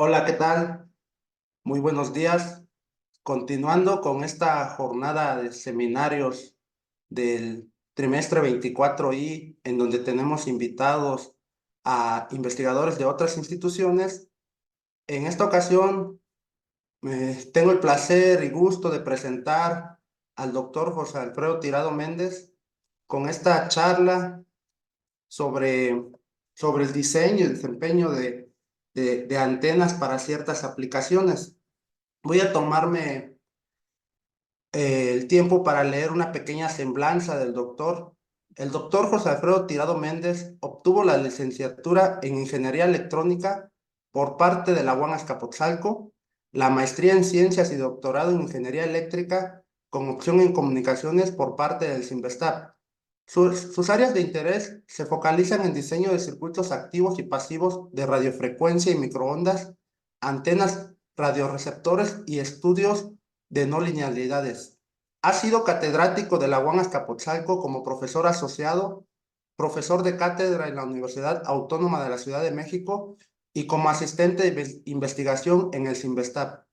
Hola, ¿qué tal? Muy buenos días. Continuando con esta jornada de seminarios del trimestre 24I, en donde tenemos invitados a investigadores de otras instituciones, en esta ocasión tengo el placer y gusto de presentar al doctor José Alfredo Tirado Méndez con esta charla sobre, sobre el diseño y desempeño de antenas para ciertas aplicaciones. Voy a tomarme el tiempo para leer una pequeña semblanza del doctor. El doctor José Alfredo Tirado Méndez obtuvo la licenciatura en Ingeniería Electrónica por parte de la UAM Azcapotzalco, la maestría en Ciencias y doctorado en Ingeniería Eléctrica con opción en Comunicaciones por parte del CIMBESTAB. Sus áreas de interés se focalizan en diseño de circuitos activos y pasivos de radiofrecuencia y microondas, antenas, radioreceptores y estudios de no linealidades. Ha sido catedrático de la UAM Azcapotzalco como profesor asociado, profesor de cátedra en la Universidad Autónoma de la Ciudad de México y como asistente de investigación en el CIMBESTAB.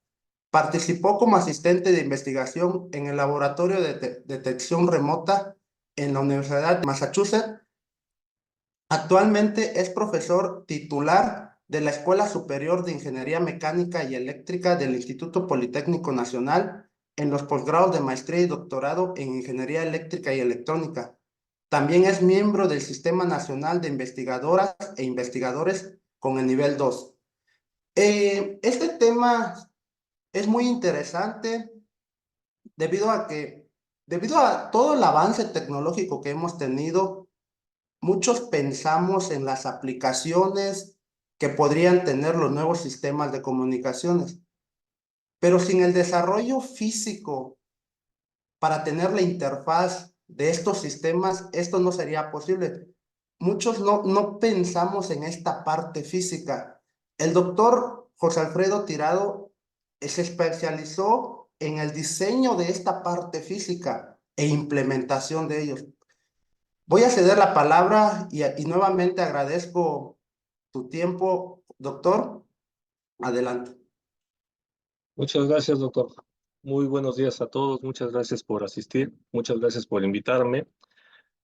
Participó como asistente de investigación en el Laboratorio de Detección Remota en la Universidad de Massachusetts. Actualmente es profesor titular de la Escuela Superior de Ingeniería Mecánica y Eléctrica del Instituto Politécnico Nacional en los posgrados de maestría y doctorado en Ingeniería Eléctrica y Electrónica. También es miembro del Sistema Nacional de Investigadoras e Investigadores con el nivel 2. Este tema es muy interesante debido a que, debido a todo el avance tecnológico que hemos tenido. Muchos pensamos en las aplicaciones que podrían tener los nuevos sistemas de comunicaciones, pero sin el desarrollo físico para tener la interfaz de estos sistemas, esto no sería posible. Muchos no pensamos en esta parte física. El doctor José Alfredo Tirado se especializó en el diseño de esta parte física e implementación de ellos. Voy a ceder la palabra y nuevamente agradezco tu tiempo, doctor. Adelante. Muchas gracias, doctor. Muy buenos días a todos. Muchas gracias por asistir. Muchas gracias por invitarme.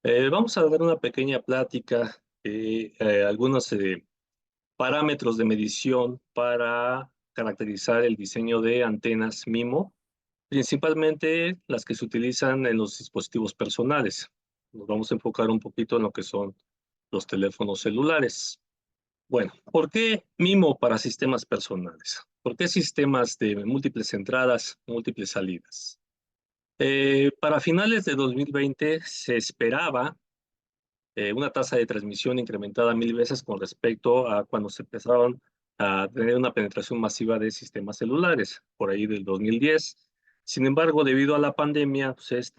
Vamos a dar una pequeña plática de algunos parámetros de medición para caracterizar el diseño de antenas MIMO, principalmente las que se utilizan en los dispositivos personales. Nos vamos a enfocar un poquito en lo que son los teléfonos celulares. Bueno, ¿por qué MIMO para sistemas personales? ¿Por qué sistemas de múltiples entradas, múltiples salidas? Para finales de 2020 se esperaba una tasa de transmisión incrementada 1000 veces con respecto a cuando se empezaron a tener una penetración masiva de sistemas celulares, por ahí del 2010. Sin embargo, debido a la pandemia, pues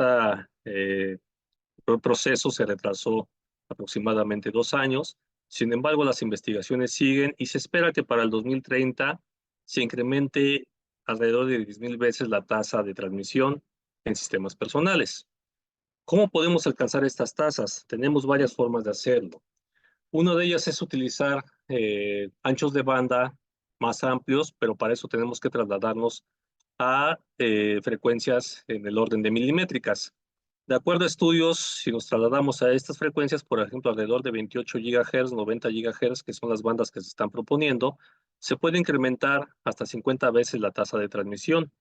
proceso se retrasó aproximadamente 2 años. Sin embargo, las investigaciones siguen y se espera que para el 2030 se incremente alrededor de 10,000 veces la tasa de transmisión en sistemas personales. ¿Cómo podemos alcanzar estas tasas? Tenemos varias formas de hacerlo. Una de ellas es utilizar anchos de banda más amplios, pero para eso tenemos que trasladarnos a frecuencias en el orden de milimétricas. De acuerdo a estudios, si nos trasladamos a estas frecuencias, por ejemplo, alrededor de 28 GHz, 90 GHz, que son las bandas que se están proponiendo, se puede incrementar hasta 50 veces la tasa de transmisión.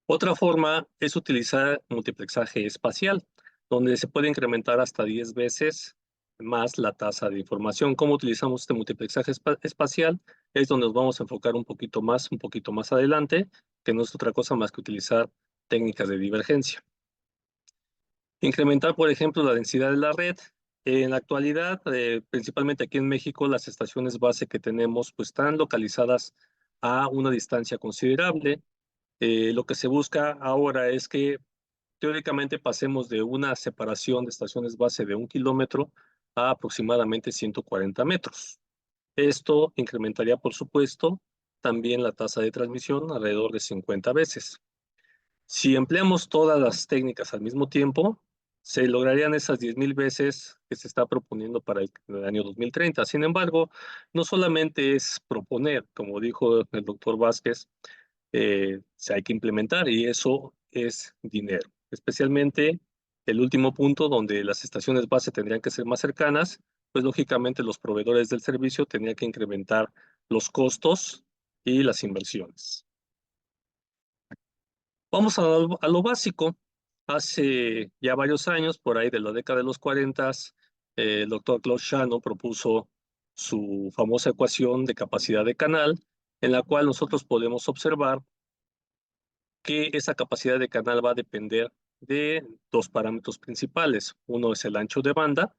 Otra forma es utilizar multiplexaje espacial, donde se puede incrementar hasta 10 veces más la tasa de información. ¿Cómo utilizamos este multiplexaje espacial? Es donde nos vamos a enfocar un poquito más adelante, que no es otra cosa más que utilizar técnicas de divergencia. Incrementar, por ejemplo, la densidad de la red. En la actualidad, principalmente aquí en México, las estaciones base que tenemos pues, están localizadas a una distancia considerable. Lo que se busca ahora es que teóricamente pasemos de una separación de estaciones base de 1 kilómetro a aproximadamente 140 metros. Esto incrementaría, por supuesto, también la tasa de transmisión alrededor de 50 veces. Si empleamos todas las técnicas al mismo tiempo, se lograrían esas 10,000 veces que se está proponiendo para el año 2030. Sin embargo, no solamente es proponer, como dijo el doctor Vázquez, se hay que implementar y eso es dinero. Especialmente el último punto donde las estaciones base tendrían que ser más cercanas, pues lógicamente los proveedores del servicio tendrían que incrementar los costos y las inversiones. Vamos a lo básico. Hace ya varios años, por ahí de la década de los 40, el doctor Claude Shannon propuso su famosa ecuación de capacidad de canal, en la cual nosotros podemos observar que esa capacidad de canal va a depender de dos parámetros principales. Uno es el ancho de banda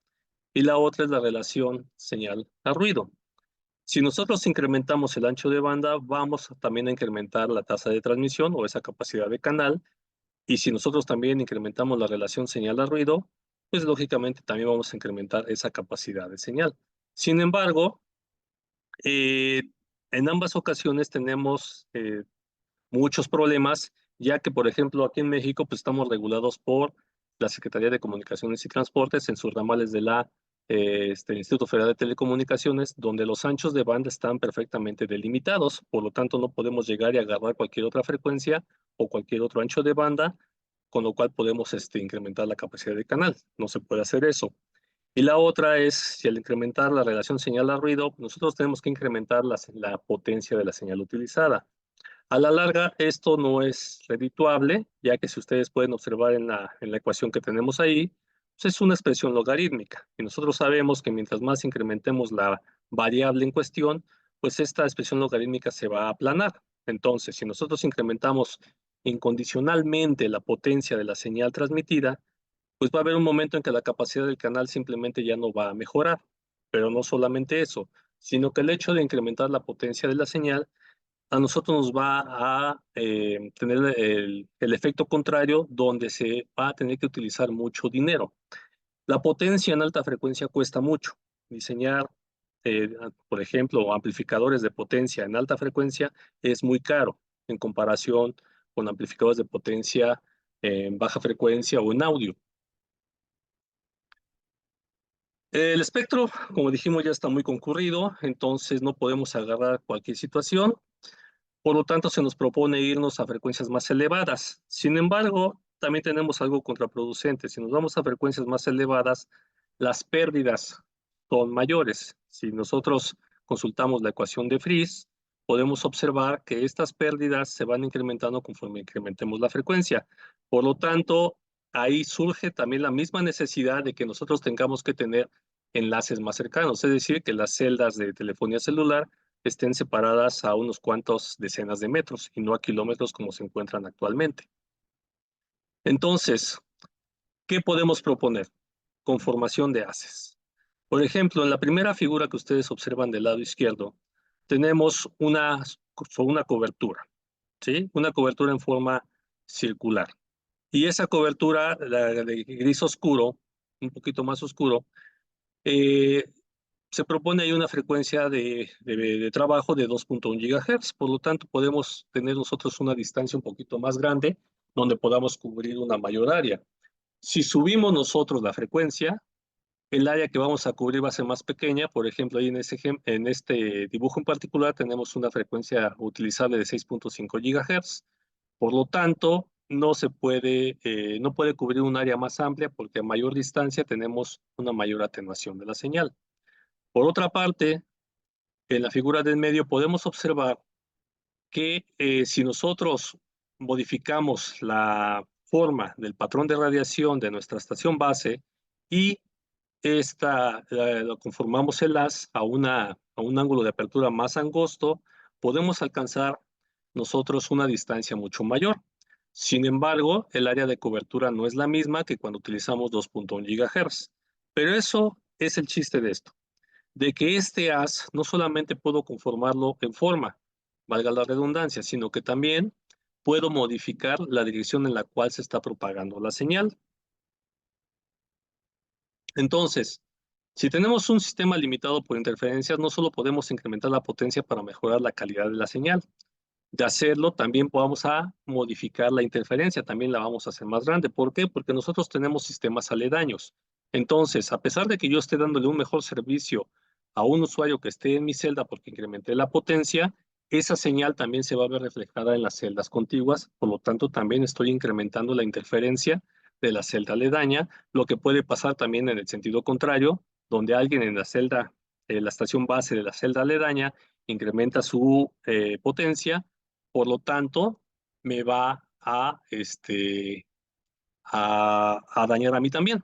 y la otra es la relación señal a ruido. Si nosotros incrementamos el ancho de banda, vamos también a incrementar la tasa de transmisión o esa capacidad de canal. Y si nosotros también incrementamos la relación señal a ruido, pues lógicamente también vamos a incrementar esa capacidad de señal. Sin embargo, eh, en ambas ocasiones tenemos muchos problemas, ya que, por ejemplo, aquí en México, pues estamos regulados por la Secretaría de Comunicaciones y Transportes en sus ramales de la Instituto Federal de Telecomunicaciones, donde los anchos de banda están perfectamente delimitados, por lo tanto no podemos llegar y agarrar cualquier otra frecuencia o cualquier otro ancho de banda, con lo cual podemos incrementar la capacidad de canal. No se puede hacer eso. Y la otra es, si al incrementar la relación señal a ruido, nosotros tenemos que incrementar la potencia de la señal utilizada. A la larga, esto no es redituable, ya que si ustedes pueden observar en la ecuación que tenemos ahí, pues es una expresión logarítmica. Y nosotros sabemos que mientras más incrementemos la variable en cuestión, pues esta expresión logarítmica se va a aplanar. Entonces, si nosotros incrementamos incondicionalmente la potencia de la señal transmitida, pues va a haber un momento en que la capacidad del canal simplemente ya no va a mejorar. Pero no solamente eso, sino que el hecho de incrementar la potencia de la señal a nosotros nos va a tener el efecto contrario, donde se va a tener que utilizar mucho dinero. La potencia en alta frecuencia cuesta mucho. Diseñar, por ejemplo, amplificadores de potencia en alta frecuencia es muy caro en comparación con amplificadores de potencia en baja frecuencia o en audio. El espectro, como dijimos, ya está muy concurrido, entonces no podemos agarrar cualquier situación. Por lo tanto, se nos propone irnos a frecuencias más elevadas. Sin embargo, también tenemos algo contraproducente. Si nos vamos a frecuencias más elevadas, las pérdidas son mayores. Si nosotros consultamos la ecuación de Friis, podemos observar que estas pérdidas se van incrementando conforme incrementemos la frecuencia. Por lo tanto, ahí surge también la misma necesidad de que nosotros tengamos que tener enlaces más cercanos, es decir, que las celdas de telefonía celular estén separadas a unos cuantos decenas de metros y no a kilómetros como se encuentran actualmente. Entonces, ¿qué podemos proponer? Conformación de haces. Por ejemplo, en la primera figura que ustedes observan del lado izquierdo, tenemos una cobertura, ¿sí? Una cobertura en forma circular. Y esa cobertura, la de gris oscuro, un poquito más oscuro, eh, se propone ahí una frecuencia de trabajo de 2.1 GHz, por lo tanto podemos tener nosotros una distancia un poquito más grande donde podamos cubrir una mayor área. Si subimos nosotros la frecuencia, el área que vamos a cubrir va a ser más pequeña. Por ejemplo, ahí en este dibujo en particular tenemos una frecuencia utilizable de 6.5 GHz. Por lo tanto, no puede cubrir un área más amplia porque a mayor distancia tenemos una mayor atenuación de la señal. Por otra parte, en la figura del medio podemos observar que si nosotros modificamos la forma del patrón de radiación de nuestra estación base y lo conformamos el haz a un ángulo de apertura más angosto, podemos alcanzar nosotros una distancia mucho mayor. Sin embargo, el área de cobertura no es la misma que cuando utilizamos 2.1 GHz. Pero eso es el chiste de esto, de que este haz no solamente puedo conformarlo en forma, valga la redundancia, sino que también puedo modificar la dirección en la cual se está propagando la señal. Entonces, si tenemos un sistema limitado por interferencias, no solo podemos incrementar la potencia para mejorar la calidad de la señal. de hacerlo, también vamos a modificar la interferencia, también la vamos a hacer más grande. ¿Por qué? Porque nosotros tenemos sistemas aledaños. Entonces, a pesar de que yo esté dándole un mejor servicio a un usuario que esté en mi celda porque incrementé la potencia, esa señal también se va a ver reflejada en las celdas contiguas, por lo tanto, también estoy incrementando la interferencia de la celda aledaña, lo que puede pasar también en el sentido contrario, donde alguien en la celda, la estación base de la celda aledaña, incrementa su potencia, por lo tanto, me va a dañar a mí también,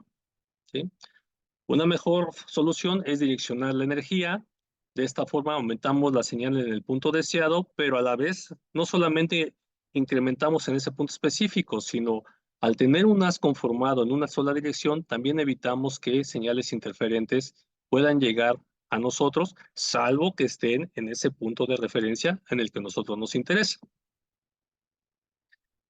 ¿sí? Una mejor solución es direccionar la energía. De esta forma aumentamos la señal en el punto deseado, pero a la vez no solamente incrementamos en ese punto específico, sino al tener un haz conformado en una sola dirección, también evitamos que señales interferentes puedan llegar a nosotros, salvo que estén en ese punto de referencia en el que a nosotros nos interesa.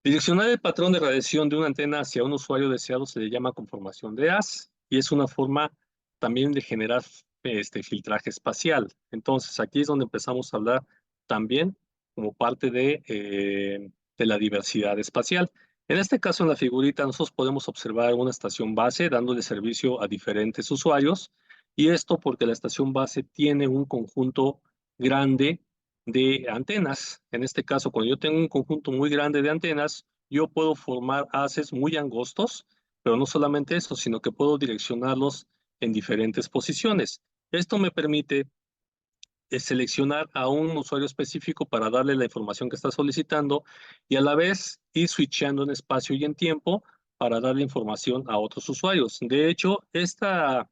Direccionar el patrón de radiación de una antena hacia un usuario deseado se le llama conformación de haz y es una forma también de generar filtraje espacial. Entonces, aquí es donde empezamos a hablar también como parte de la diversidad espacial. En este caso, en la figurita, nosotros podemos observar una estación base dándole servicio a diferentes usuarios y esto porque la estación base tiene un conjunto grande de antenas. En este caso, cuando yo tengo un conjunto muy grande de antenas, yo puedo formar haces muy angostos, pero no solamente eso, sino que puedo direccionarlos en diferentes posiciones. Esto me permite seleccionar a un usuario específico para darle la información que está solicitando y a la vez ir switchando en espacio y en tiempo para darle información a otros usuarios. De hecho, esta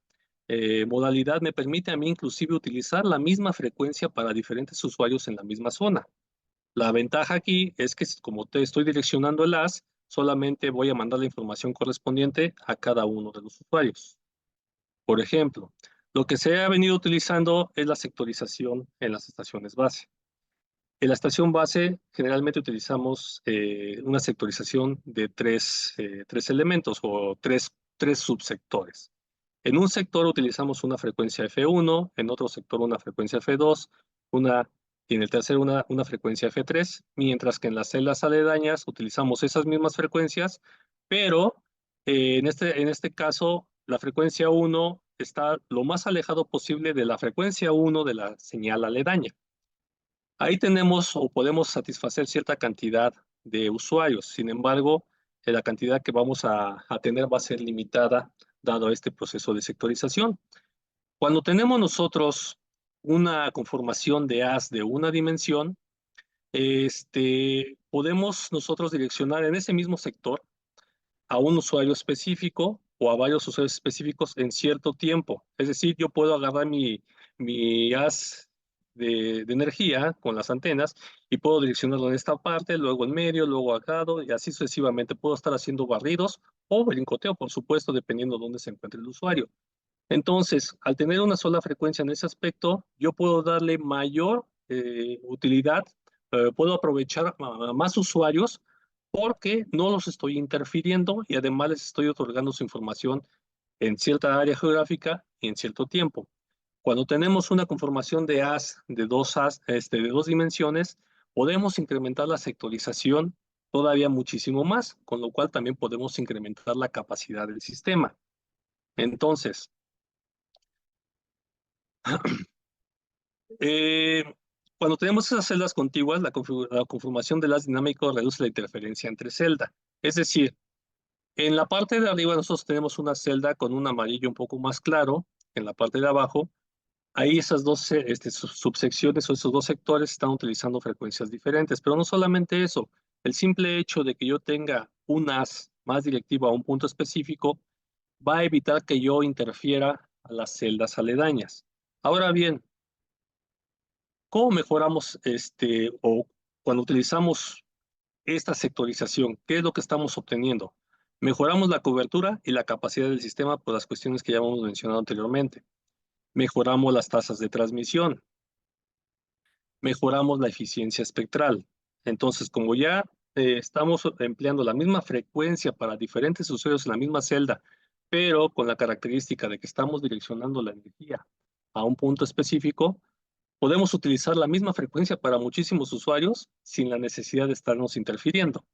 modalidad me permite a mí inclusive utilizar la misma frecuencia para diferentes usuarios en la misma zona. La ventaja aquí es que como te estoy direccionando el haz, solamente voy a mandar la información correspondiente a cada uno de los usuarios. Por ejemplo, lo que se ha venido utilizando es la sectorización en las estaciones base. En la estación base generalmente utilizamos una sectorización de tres elementos o tres subsectores. En un sector utilizamos una frecuencia F1, en otro sector una frecuencia F2, y en el tercero una frecuencia F3, mientras que en las celdas aledañas utilizamos esas mismas frecuencias, pero en este caso la frecuencia 1 está lo más alejado posible de la frecuencia 1 de la señal aledaña. Ahí tenemos o podemos satisfacer cierta cantidad de usuarios. Sin embargo, la cantidad que vamos a tener va a ser limitada dado este proceso de sectorización. Cuando tenemos nosotros una conformación de haz de una dimensión, podemos nosotros direccionar en ese mismo sector a un usuario específico o a varios usuarios específicos en cierto tiempo. Es decir, yo puedo agarrar mi haz de energía con las antenas y puedo direccionarlo en esta parte, luego en medio, luego a lado y así sucesivamente. Puedo estar haciendo barridos o brincoteo, por supuesto, dependiendo de dónde se encuentre el usuario. Entonces, al tener una sola frecuencia en ese aspecto, yo puedo darle mayor utilidad, puedo aprovechar a más usuarios porque no los estoy interfiriendo y además les estoy otorgando su información en cierta área geográfica y en cierto tiempo. Cuando tenemos una conformación de haz de de dos dimensiones, podemos incrementar la sectorización todavía muchísimo más, con lo cual también podemos incrementar la capacidad del sistema. Entonces, Eh, cuando tenemos esas celdas contiguas, la conformación de las dinámicos reduce la interferencia entre celda. Es decir, en la parte de arriba nosotros tenemos una celda con un amarillo un poco más claro, en la parte de abajo, ahí esas dos subsecciones o esos dos sectores están utilizando frecuencias diferentes, pero no solamente eso, el simple hecho de que yo tenga un haz más directivo a un punto específico va a evitar que yo interfiera a las celdas aledañas. Ahora bien, ¿cómo mejoramos o cuando utilizamos esta sectorización? ¿Qué es lo que estamos obteniendo? Mejoramos la cobertura y la capacidad del sistema por las cuestiones que ya hemos mencionado anteriormente. Mejoramos las tasas de transmisión. Mejoramos la eficiencia espectral. Entonces, como ya estamos empleando la misma frecuencia para diferentes usuarios en la misma celda, pero con la característica de que estamos direccionando la energía a un punto específico, podemos utilizar la misma frecuencia para muchísimos usuarios sin la necesidad de estarnos interfiriendo.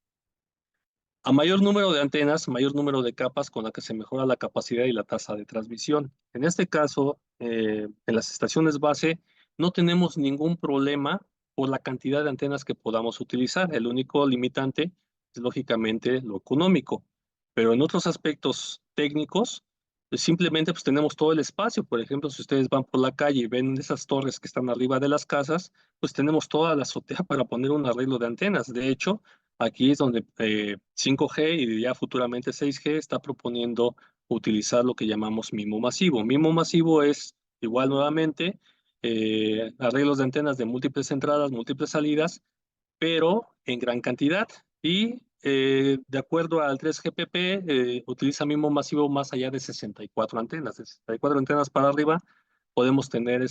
A mayor número de antenas, mayor número de capas con la que se mejora la capacidad y la tasa de transmisión. En este caso, en las estaciones base, no tenemos ningún problema por la cantidad de antenas que podamos utilizar. El único limitante es, lógicamente, lo económico. Pero en otros aspectos técnicos, pues simplemente pues, tenemos todo el espacio. Por ejemplo, si ustedes van por la calle y ven esas torres que están arriba de las casas, pues tenemos toda la azotea para poner un arreglo de antenas. De hecho, aquí es donde 5G y ya futuramente 6G está proponiendo utilizar lo que llamamos MIMO masivo. MIMO masivo es igual nuevamente arreglos de antenas de múltiples entradas, múltiples salidas, pero en gran cantidad. Y de acuerdo al 3GPP, utiliza MIMO masivo más allá de 64 antenas. De 64 antenas para arriba podemos tener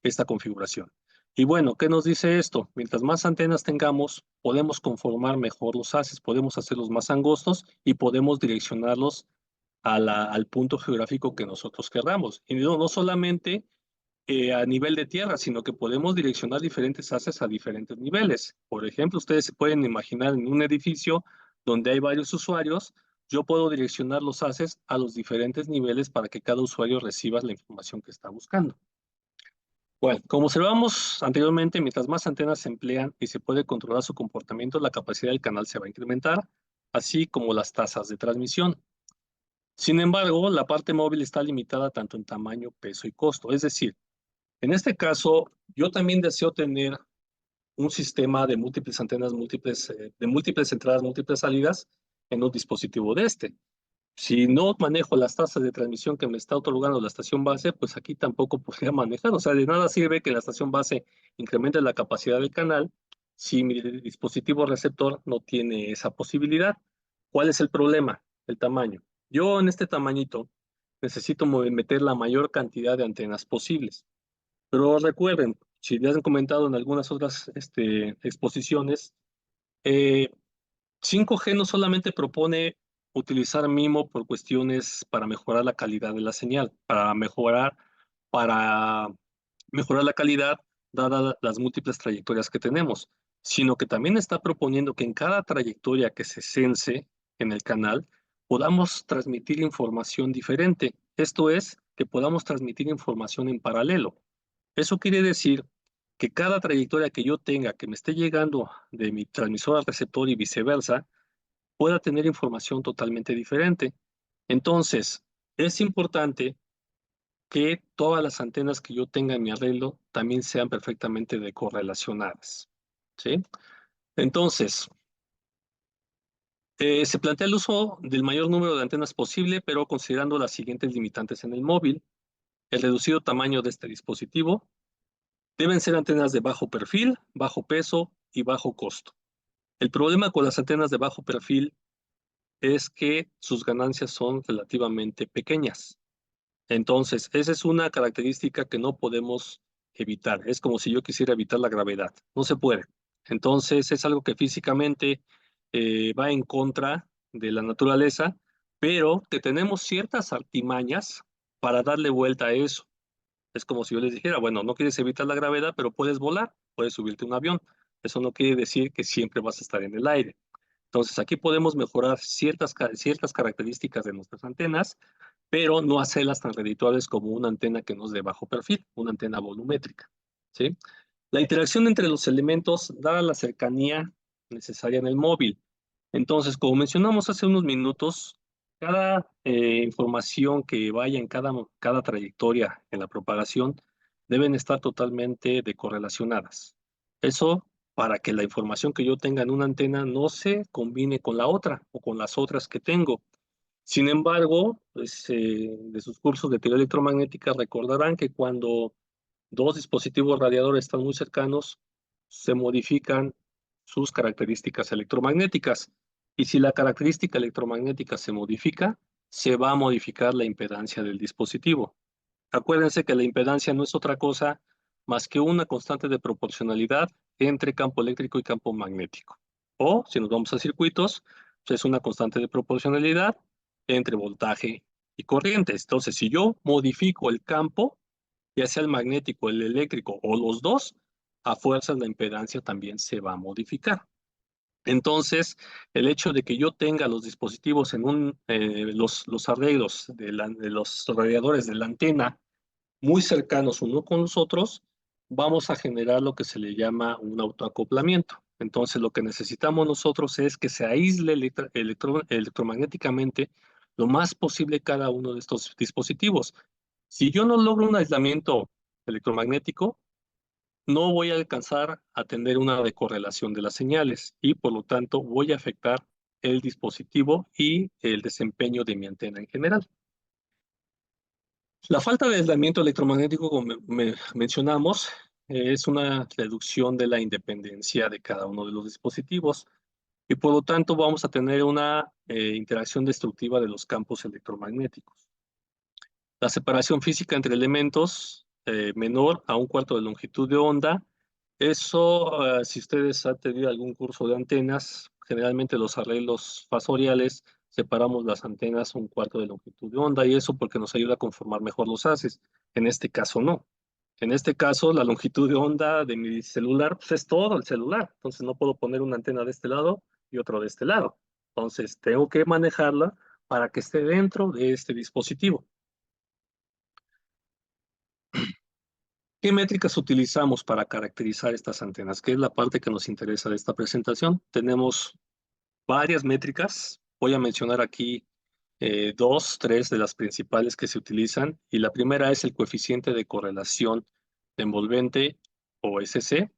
esta configuración. Y bueno, ¿qué nos dice esto? Mientras más antenas tengamos, podemos conformar mejor los haces, podemos hacerlos más angostos y podemos direccionarlos al punto geográfico que nosotros querramos. Y no solamente a nivel de tierra, sino que podemos direccionar diferentes haces a diferentes niveles. Por ejemplo, ustedes se pueden imaginar en un edificio donde hay varios usuarios, yo puedo direccionar los haces a los diferentes niveles para que cada usuario reciba la información que está buscando. Bueno, como observamos anteriormente, mientras más antenas se emplean y se puede controlar su comportamiento, la capacidad del canal se va a incrementar, así como las tasas de transmisión. Sin embargo, la parte móvil está limitada tanto en tamaño, peso y costo. Es decir, en este caso, yo también deseo tener un sistema de múltiples antenas, de múltiples entradas, múltiples salidas en un dispositivo de este. Si no manejo las tasas de transmisión que me está otorgando la estación base, pues aquí tampoco podría manejar. O sea, de nada sirve que la estación base incremente la capacidad del canal si mi dispositivo receptor no tiene esa posibilidad. ¿Cuál es el problema? El tamaño. Yo en este tamañito necesito meter la mayor cantidad de antenas posibles. Pero recuerden, si les han comentado en algunas otras exposiciones, eh, 5G no solamente propone utilizar MIMO por cuestiones para mejorar la calidad de la señal, para mejorar la calidad dadas las múltiples trayectorias que tenemos, sino que también está proponiendo que en cada trayectoria que se sense en el canal podamos transmitir información diferente. Esto es, que podamos transmitir información en paralelo. Eso quiere decir que cada trayectoria que yo tenga que me esté llegando de mi transmisor al receptor y viceversa, pueda tener información totalmente diferente. Entonces, es importante que todas las antenas que yo tenga en mi arreglo también sean perfectamente decorrelacionadas, ¿sí? Entonces, se plantea el uso del mayor número de antenas posible, pero considerando las siguientes limitantes en el móvil: el reducido tamaño de este dispositivo, deben ser antenas de bajo perfil, bajo peso y bajo costo. El problema con las antenas de bajo perfil es que sus ganancias son relativamente pequeñas. Entonces, esa es una característica que no podemos evitar. Es como si yo quisiera evitar la gravedad. No se puede. Entonces, es algo que físicamente va en contra de la naturaleza, pero que tenemos ciertas artimañas para darle vuelta a eso. Es como si yo les dijera, bueno, no quieres evitar la gravedad, pero puedes volar, puedes subirte a un avión. Eso no quiere decir que siempre vas a estar en el aire. Entonces, aquí podemos mejorar ciertas características de nuestras antenas, pero no hacerlas tan redituables como una antena que nos dé bajo perfil, una antena volumétrica, ¿sí? La interacción entre los elementos, dada la cercanía necesaria en el móvil. Entonces, como mencionamos hace unos minutos, cada información que vaya en cada trayectoria en la propagación deben estar totalmente decorrelacionadas. Eso para que la información que yo tenga en una antena no se combine con la otra o con las otras que tengo. Sin embargo, pues, de sus cursos de teoría electromagnética recordarán que cuando dos dispositivos radiadores están muy cercanos, se modifican sus características electromagnéticas. Y si la característica electromagnética se modifica, se va a modificar la impedancia del dispositivo. Acuérdense que la impedancia no es otra cosa más que una constante de proporcionalidad entre campo eléctrico y campo magnético. O, si nos vamos a circuitos, pues es una constante de proporcionalidad entre voltaje y corrientes. Entonces, si yo modifico el campo, ya sea el magnético, el eléctrico o los dos, a fuerzas la impedancia también se va a modificar. Entonces, el hecho de que yo tenga los dispositivos en los arreglos de los radiadores de la antena muy cercanos uno con los otros, vamos a generar lo que se le llama un autoacoplamiento. Entonces, lo que necesitamos nosotros es que se aísle electromagnéticamente lo más posible cada uno de estos dispositivos. Si yo no logro un aislamiento electromagnético, no voy a alcanzar a tener una decorrelación de las señales y por lo tanto voy a afectar el dispositivo y el desempeño de mi antena en general. La falta de aislamiento electromagnético, como mencionamos, es una reducción de la independencia de cada uno de los dispositivos y por lo tanto vamos a tener una interacción destructiva de los campos electromagnéticos. La separación física entre elementos menor a un cuarto de longitud de onda, eso, si ustedes han tenido algún curso de antenas, generalmente los arreglos fasoriales separamos las antenas a un cuarto de longitud de onda y eso porque nos ayuda a conformar mejor los haces. En este caso no. En este caso, la longitud de onda de mi celular pues, es todo el celular. Entonces no puedo poner una antena de este lado y otro de este lado. Entonces tengo que manejarla para que esté dentro de este dispositivo. ¿Qué métricas utilizamos para caracterizar estas antenas? ¿Qué es la parte que nos interesa de esta presentación? Tenemos varias métricas. Voy a mencionar aquí dos, tres de las principales que se utilizan. Y la primera es el coeficiente de correlación de envolvente o SC,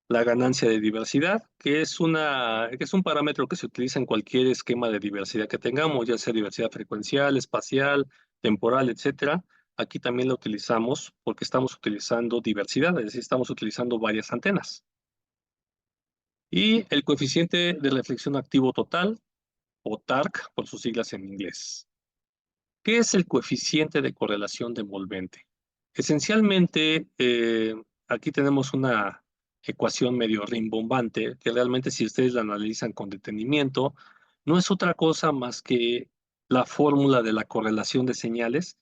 la ganancia de diversidad, que es un parámetro que se utiliza en cualquier esquema de diversidad que tengamos, ya sea diversidad frecuencial, espacial, temporal, etcétera. Aquí también la utilizamos porque estamos utilizando diversidad, es decir, estamos utilizando varias antenas. Y el coeficiente de reflexión activo total, o TARC, por sus siglas en inglés. ¿Qué es el coeficiente de correlación de envolvente? Esencialmente, aquí tenemos una ecuación medio rimbombante que realmente si ustedes la analizan con detenimiento, no es otra cosa más que la fórmula de la correlación de señales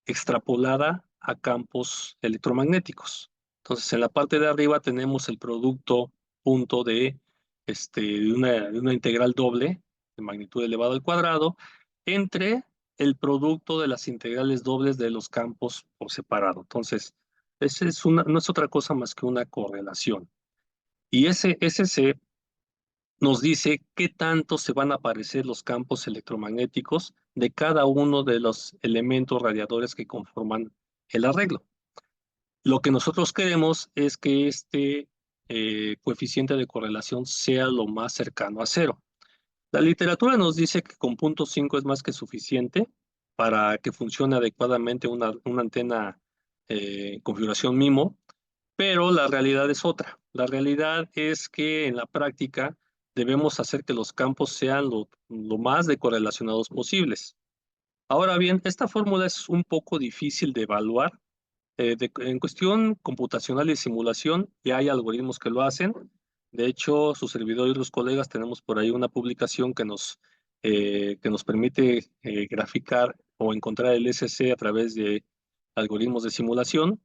extrapolada a campos electromagnéticos. Entonces, en la parte de arriba tenemos el producto punto de una integral doble de magnitud elevada al cuadrado entre el producto de las integrales dobles de los campos por separado. Entonces, no es otra cosa más que una correlación. Y ese SC nos dice qué tanto se van a aparecer los campos electromagnéticos de cada uno de los elementos radiadores que conforman el arreglo. Lo que nosotros queremos es que este coeficiente de correlación sea lo más cercano a cero. La literatura nos dice que con 0.5 es más que suficiente para que funcione adecuadamente una antena configuración MIMO, pero la realidad es otra. La realidad es que en la práctica debemos hacer que los campos sean lo más decorrelacionados posibles. Ahora bien, esta fórmula es un poco difícil de evaluar. En cuestión computacional y simulación, ya hay algoritmos que lo hacen. De hecho, su servidor y los colegas tenemos por ahí una publicación que nos permite graficar o encontrar el SC a través de algoritmos de simulación.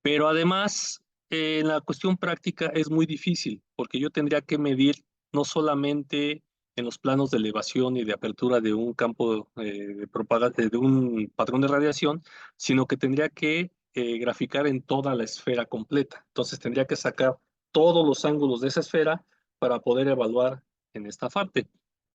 Pero además, en la cuestión práctica es muy difícil, porque yo tendría que medir no solamente en los planos de elevación y de apertura de un campo de un patrón de radiación, sino que tendría que graficar en toda la esfera completa. Entonces tendría que sacar todos los ángulos de esa esfera para poder evaluar en esta parte.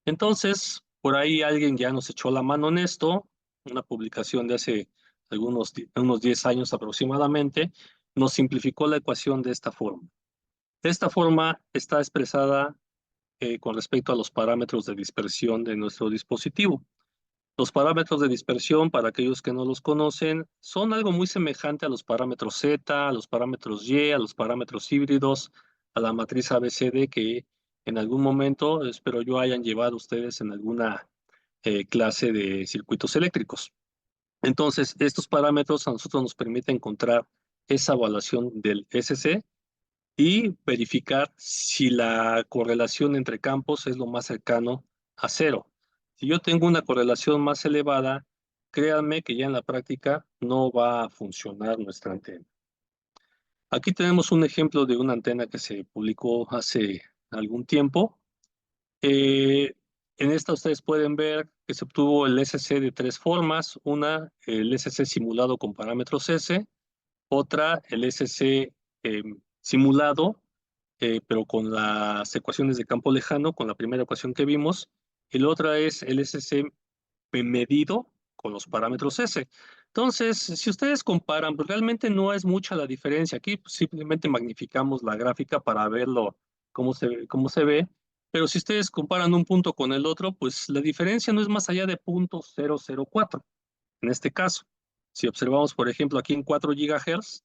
Entonces, por ahí alguien ya nos echó la mano en esto, una publicación de hace unos 10 años aproximadamente, nos simplificó la ecuación de esta forma. De esta forma está expresada con respecto a los parámetros de dispersión de nuestro dispositivo. Los parámetros de dispersión, para aquellos que no los conocen, son algo muy semejante a los parámetros Z, a los parámetros Y, a los parámetros híbridos, a la matriz ABCD que en algún momento, espero yo, hayan llevado ustedes en alguna clase de circuitos eléctricos. Entonces, estos parámetros a nosotros nos permiten encontrar esa evaluación del SC y verificar si la correlación entre campos es lo más cercano a cero. Si yo tengo una correlación más elevada, créanme que ya en la práctica no va a funcionar nuestra antena. Aquí tenemos un ejemplo de una antena que se publicó hace algún tiempo. Eh, en esta ustedes pueden ver que se obtuvo el SC de tres formas. Una, el SC simulado con parámetros S. Otra, el SC simulado, pero con las ecuaciones de campo lejano, con la primera ecuación que vimos. Y la otra es el SC medido con los parámetros S. Entonces, si ustedes comparan, pues realmente no es mucha la diferencia. Aquí pues, simplemente magnificamos la gráfica para verlo cómo se ve. Pero si ustedes comparan un punto con el otro, pues la diferencia no es más allá de 0.004. En este caso, si observamos, por ejemplo, aquí en 4 GHz,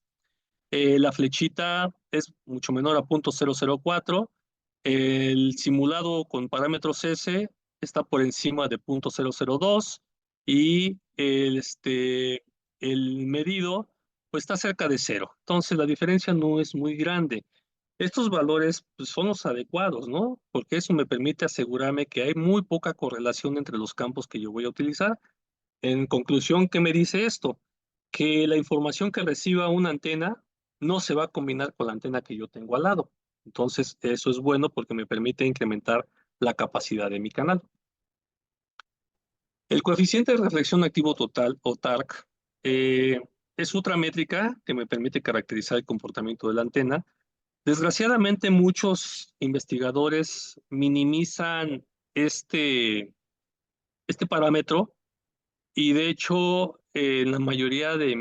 la flechita es mucho menor a 0.004. El simulado con parámetros S está por encima de 0.002 y el medido pues está cerca de cero. Entonces la diferencia no es muy grande. Estos valores pues, son los adecuados, ¿no? Porque eso me permite asegurarme que hay muy poca correlación entre los campos que yo voy a utilizar. En conclusión, ¿qué me dice esto? Que la información que reciba una antena no se va a combinar con la antena que yo tengo al lado. Entonces, eso es bueno porque me permite incrementar la capacidad de mi canal. El coeficiente de reflexión activo total, o TARC, es otra métrica que me permite caracterizar el comportamiento de la antena. Desgraciadamente, muchos investigadores minimizan este parámetro. Y de hecho, en la mayoría de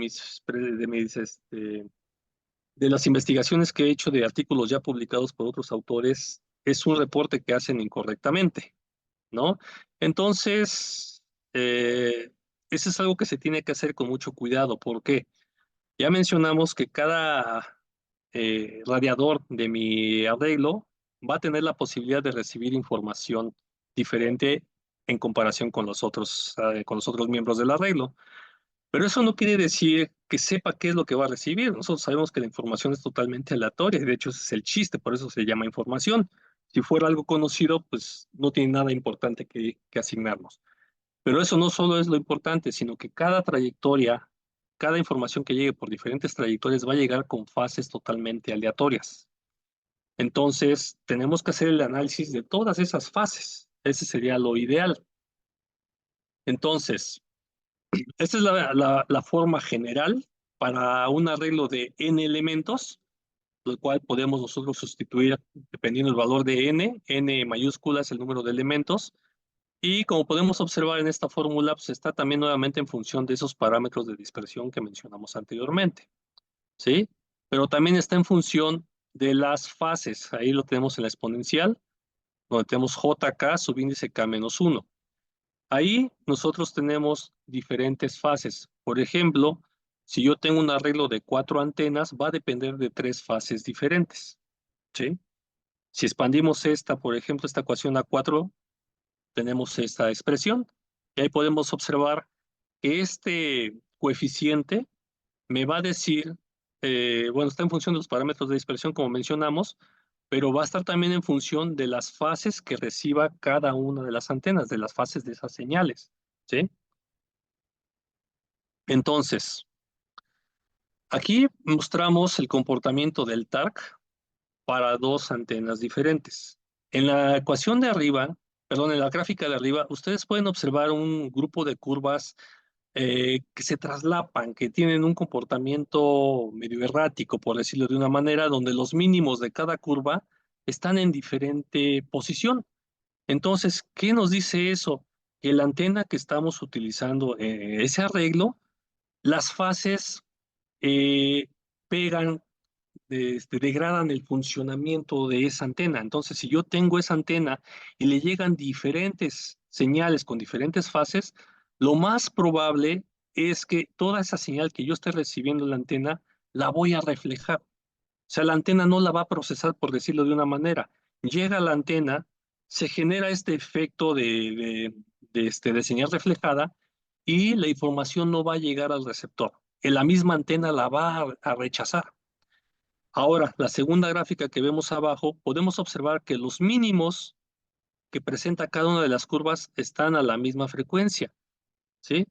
las investigaciones que he hecho de artículos ya publicados por otros autores, es un reporte que hacen incorrectamente, ¿no? Entonces, eso es algo que se tiene que hacer con mucho cuidado, porque ya mencionamos que cada radiador de mi arreglo va a tener la posibilidad de recibir información diferente en comparación con los otros miembros del arreglo. Pero eso no quiere decir que sepa qué es lo que va a recibir. Nosotros sabemos que la información es totalmente aleatoria y de hecho ese es el chiste, por eso se llama información. Si fuera algo conocido, pues no tiene nada importante que asignarnos. Pero eso no solo es lo importante, sino que cada trayectoria, cada información que llegue por diferentes trayectorias va a llegar con fases totalmente aleatorias. Entonces, tenemos que hacer el análisis de todas esas fases. Ese sería lo ideal. Entonces, esta es la forma general para un arreglo de n elementos, lo cual podemos nosotros sustituir dependiendo del valor de n mayúscula es el número de elementos, y como podemos observar en esta fórmula, pues está también nuevamente en función de esos parámetros de dispersión que mencionamos anteriormente, ¿sí? Pero también está en función de las fases, ahí lo tenemos en la exponencial, donde tenemos jk subíndice k-1. Ahí nosotros tenemos diferentes fases. Por ejemplo, si yo tengo un arreglo de 4 antenas, va a depender de 3 fases diferentes, ¿sí? Si expandimos esta, por ejemplo, esta ecuación a 4, tenemos esta expresión. Y ahí podemos observar que este coeficiente me va a decir, bueno, está en función de los parámetros de dispersión, como mencionamos, pero va a estar también en función de las fases que reciba cada una de las antenas, de las fases de esas señales, ¿sí? Entonces, aquí mostramos el comportamiento del TARC para dos antenas diferentes. En la ecuación de arriba, perdón, en la gráfica de arriba, ustedes pueden observar un grupo de curvas que se traslapan, que tienen un comportamiento medio errático, por decirlo de una manera, donde los mínimos de cada curva están en diferente posición. Entonces, ¿qué nos dice eso? Que la antena que estamos utilizando, ese arreglo, las fases eh, pegan, degradan el funcionamiento de esa antena. Entonces, si yo tengo esa antena y le llegan diferentes señales con diferentes fases, lo más probable es que toda esa señal que yo esté recibiendo en la antena la voy a reflejar. O sea, la antena no la va a procesar, por decirlo de una manera. Llega a la antena, se genera este efecto de señal reflejada y la información no va a llegar al receptor. En la misma antena la va a rechazar. Ahora, la segunda gráfica que vemos abajo, podemos observar que los mínimos que presenta cada una de las curvas están a la misma frecuencia, ¿sí?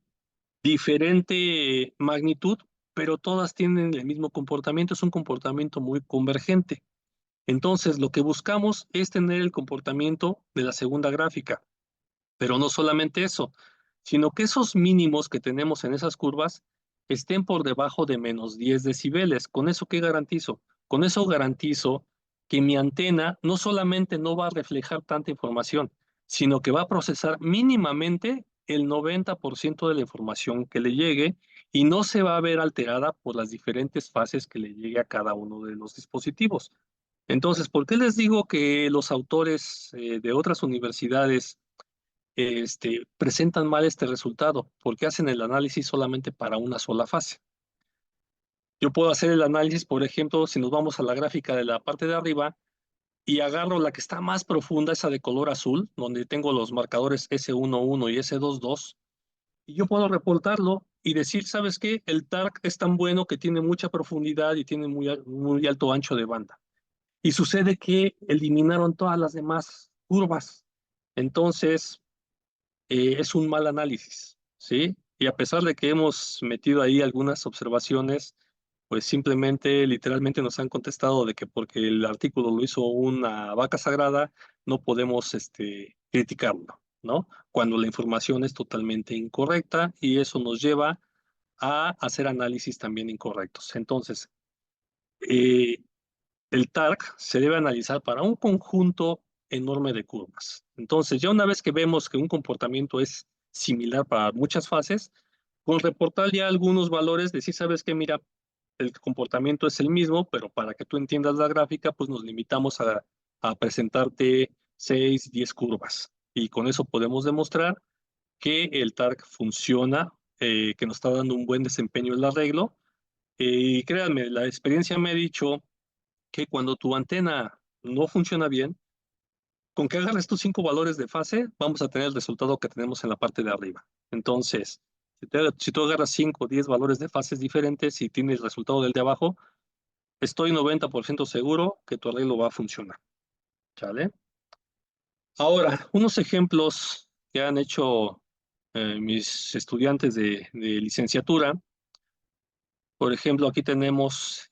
diferente magnitud, pero todas tienen el mismo comportamiento, es un comportamiento muy convergente. Entonces, lo que buscamos es tener el comportamiento de la segunda gráfica, pero no solamente eso, sino que esos mínimos que tenemos en esas curvas estén por debajo de menos 10 decibeles. ¿Con eso qué garantizo? Con eso garantizo que mi antena no solamente no va a reflejar tanta información, sino que va a procesar mínimamente el 90% de la información que le llegue y no se va a ver alterada por las diferentes fases que le llegue a cada uno de los dispositivos. Entonces, ¿por qué les digo que los autores de otras universidades presentan mal este resultado? Porque hacen el análisis solamente para una sola fase. Yo puedo hacer el análisis, por ejemplo, si nos vamos a la gráfica de la parte de arriba y agarro la que está más profunda, esa de color azul, donde tengo los marcadores S11 y S22, y yo puedo reportarlo y decir, ¿sabes qué? El TARC es tan bueno que tiene mucha profundidad y tiene muy alto ancho de banda. Y sucede que eliminaron todas las demás curvas. Entonces, es un mal análisis, ¿sí? Y a pesar de que hemos metido ahí algunas observaciones, pues simplemente, literalmente nos han contestado de que porque el artículo lo hizo una vaca sagrada, no podemos criticarlo, ¿no? Cuando la información es totalmente incorrecta y eso nos lleva a hacer análisis también incorrectos. Entonces, eh, el TARC se debe analizar para un conjunto enorme de curvas. Entonces, ya una vez que vemos que un comportamiento es similar para muchas fases, con reportar ya algunos valores, decir, sabes que mira, el comportamiento es el mismo, pero para que tú entiendas la gráfica, pues nos limitamos a presentarte 6, 10 curvas. Y con eso podemos demostrar que el TARC funciona, que nos está dando un buen desempeño el arreglo. Y créanme, la experiencia me ha dicho que cuando tu antena no funciona bien, con que agarres tus 5 valores de fase, vamos a tener el resultado que tenemos en la parte de arriba. Entonces, si tú agarras 5 o 10 valores de fases diferentes y tienes el resultado del de abajo, estoy 90% seguro que tu arreglo va a funcionar. ¿Sale? Ahora, unos ejemplos que han hecho mis estudiantes de licenciatura. Por ejemplo, aquí tenemos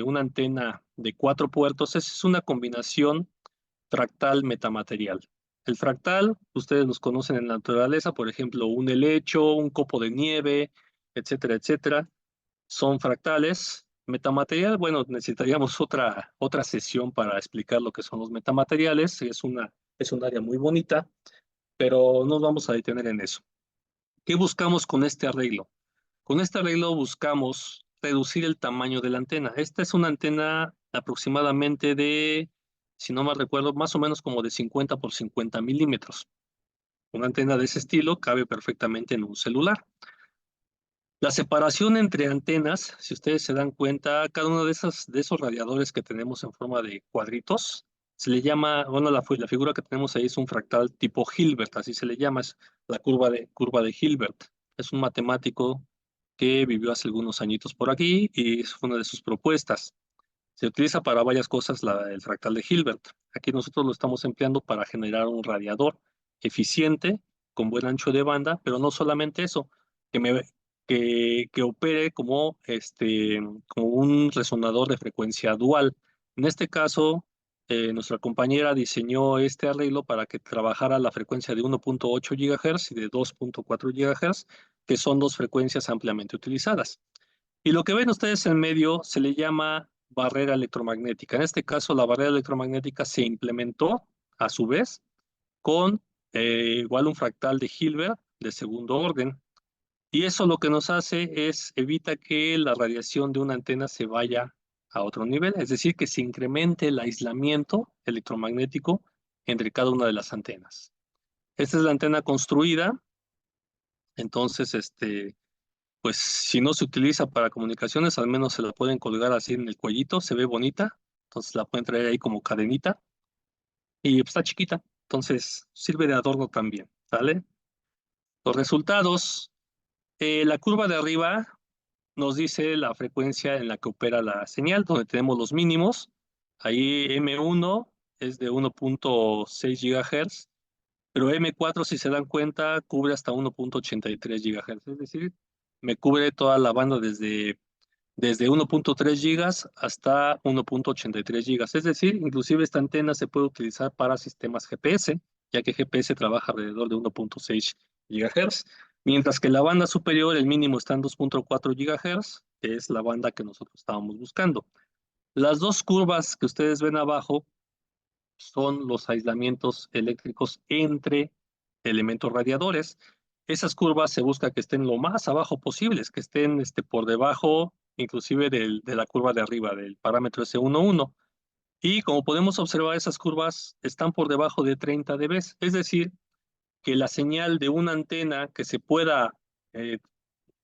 una antena de 4 puertos. Esa es una combinación fractal metamaterial. El fractal, ustedes los conocen en la naturaleza, por ejemplo, un helecho, un copo de nieve, etcétera, etcétera, son fractales. Metamaterial, bueno, necesitaríamos otra sesión para explicar lo que son los metamateriales. Es un área muy bonita, pero no nos vamos a detener en eso. ¿Qué buscamos con este arreglo? Con este arreglo buscamos reducir el tamaño de la antena. Esta es una antena aproximadamente de, si no me recuerdo, más o menos como de 50 por 50 milímetros. Una antena de ese estilo cabe perfectamente en un celular. La separación entre antenas, si ustedes se dan cuenta, cada uno de esos radiadores que tenemos en forma de cuadritos, se le llama, bueno, la figura que tenemos ahí es un fractal tipo Hilbert, así se le llama, es la curva de Hilbert. Es un matemático que vivió hace algunos añitos por aquí y es una de sus propuestas. Se utiliza para varias cosas el fractal de Hilbert. Aquí nosotros lo estamos empleando para generar un radiador eficiente, con buen ancho de banda, pero no solamente eso, que, me, que opere como, como un resonador de frecuencia dual. En este caso, nuestra compañera diseñó este arreglo para que trabajara la frecuencia de 1.8 GHz y de 2.4 GHz, que son dos frecuencias ampliamente utilizadas. Y lo que ven ustedes en medio se le llama barrera electromagnética. En este caso, la barrera electromagnética se implementó a su vez con igual un fractal de Hilbert de segundo orden. Y eso lo que nos hace es evita que la radiación de una antena se vaya a otro nivel, es decir, que se incremente el aislamiento electromagnético entre cada una de las antenas. Esta es la antena construida, entonces, pues si no se utiliza para comunicaciones, al menos se la pueden colgar así en el cuellito, se ve bonita, entonces la pueden traer ahí como cadenita y está chiquita, entonces sirve de adorno también, ¿sale? Los resultados, la curva de arriba nos dice la frecuencia en la que opera la señal, donde tenemos los mínimos, ahí M1 es de 1.6 GHz, pero M4, si se dan cuenta, cubre hasta 1.83 GHz, es decir, me cubre toda la banda desde 1.3 gigas hasta 1.83 gigas. Es decir, inclusive esta antena se puede utilizar para sistemas GPS, ya que GPS trabaja alrededor de 1.6 gigahertz, mientras que la banda superior, el mínimo está en 2.4 gigahertz, que es la banda que nosotros estábamos buscando. Las dos curvas que ustedes ven abajo son los aislamientos eléctricos entre elementos radiadores. Esas curvas se busca que estén lo más abajo posibles, que estén por debajo inclusive de la curva de arriba, del parámetro S11. Y como podemos observar, esas curvas están por debajo de 30 dB, es decir, que la señal de una antena que se pueda eh,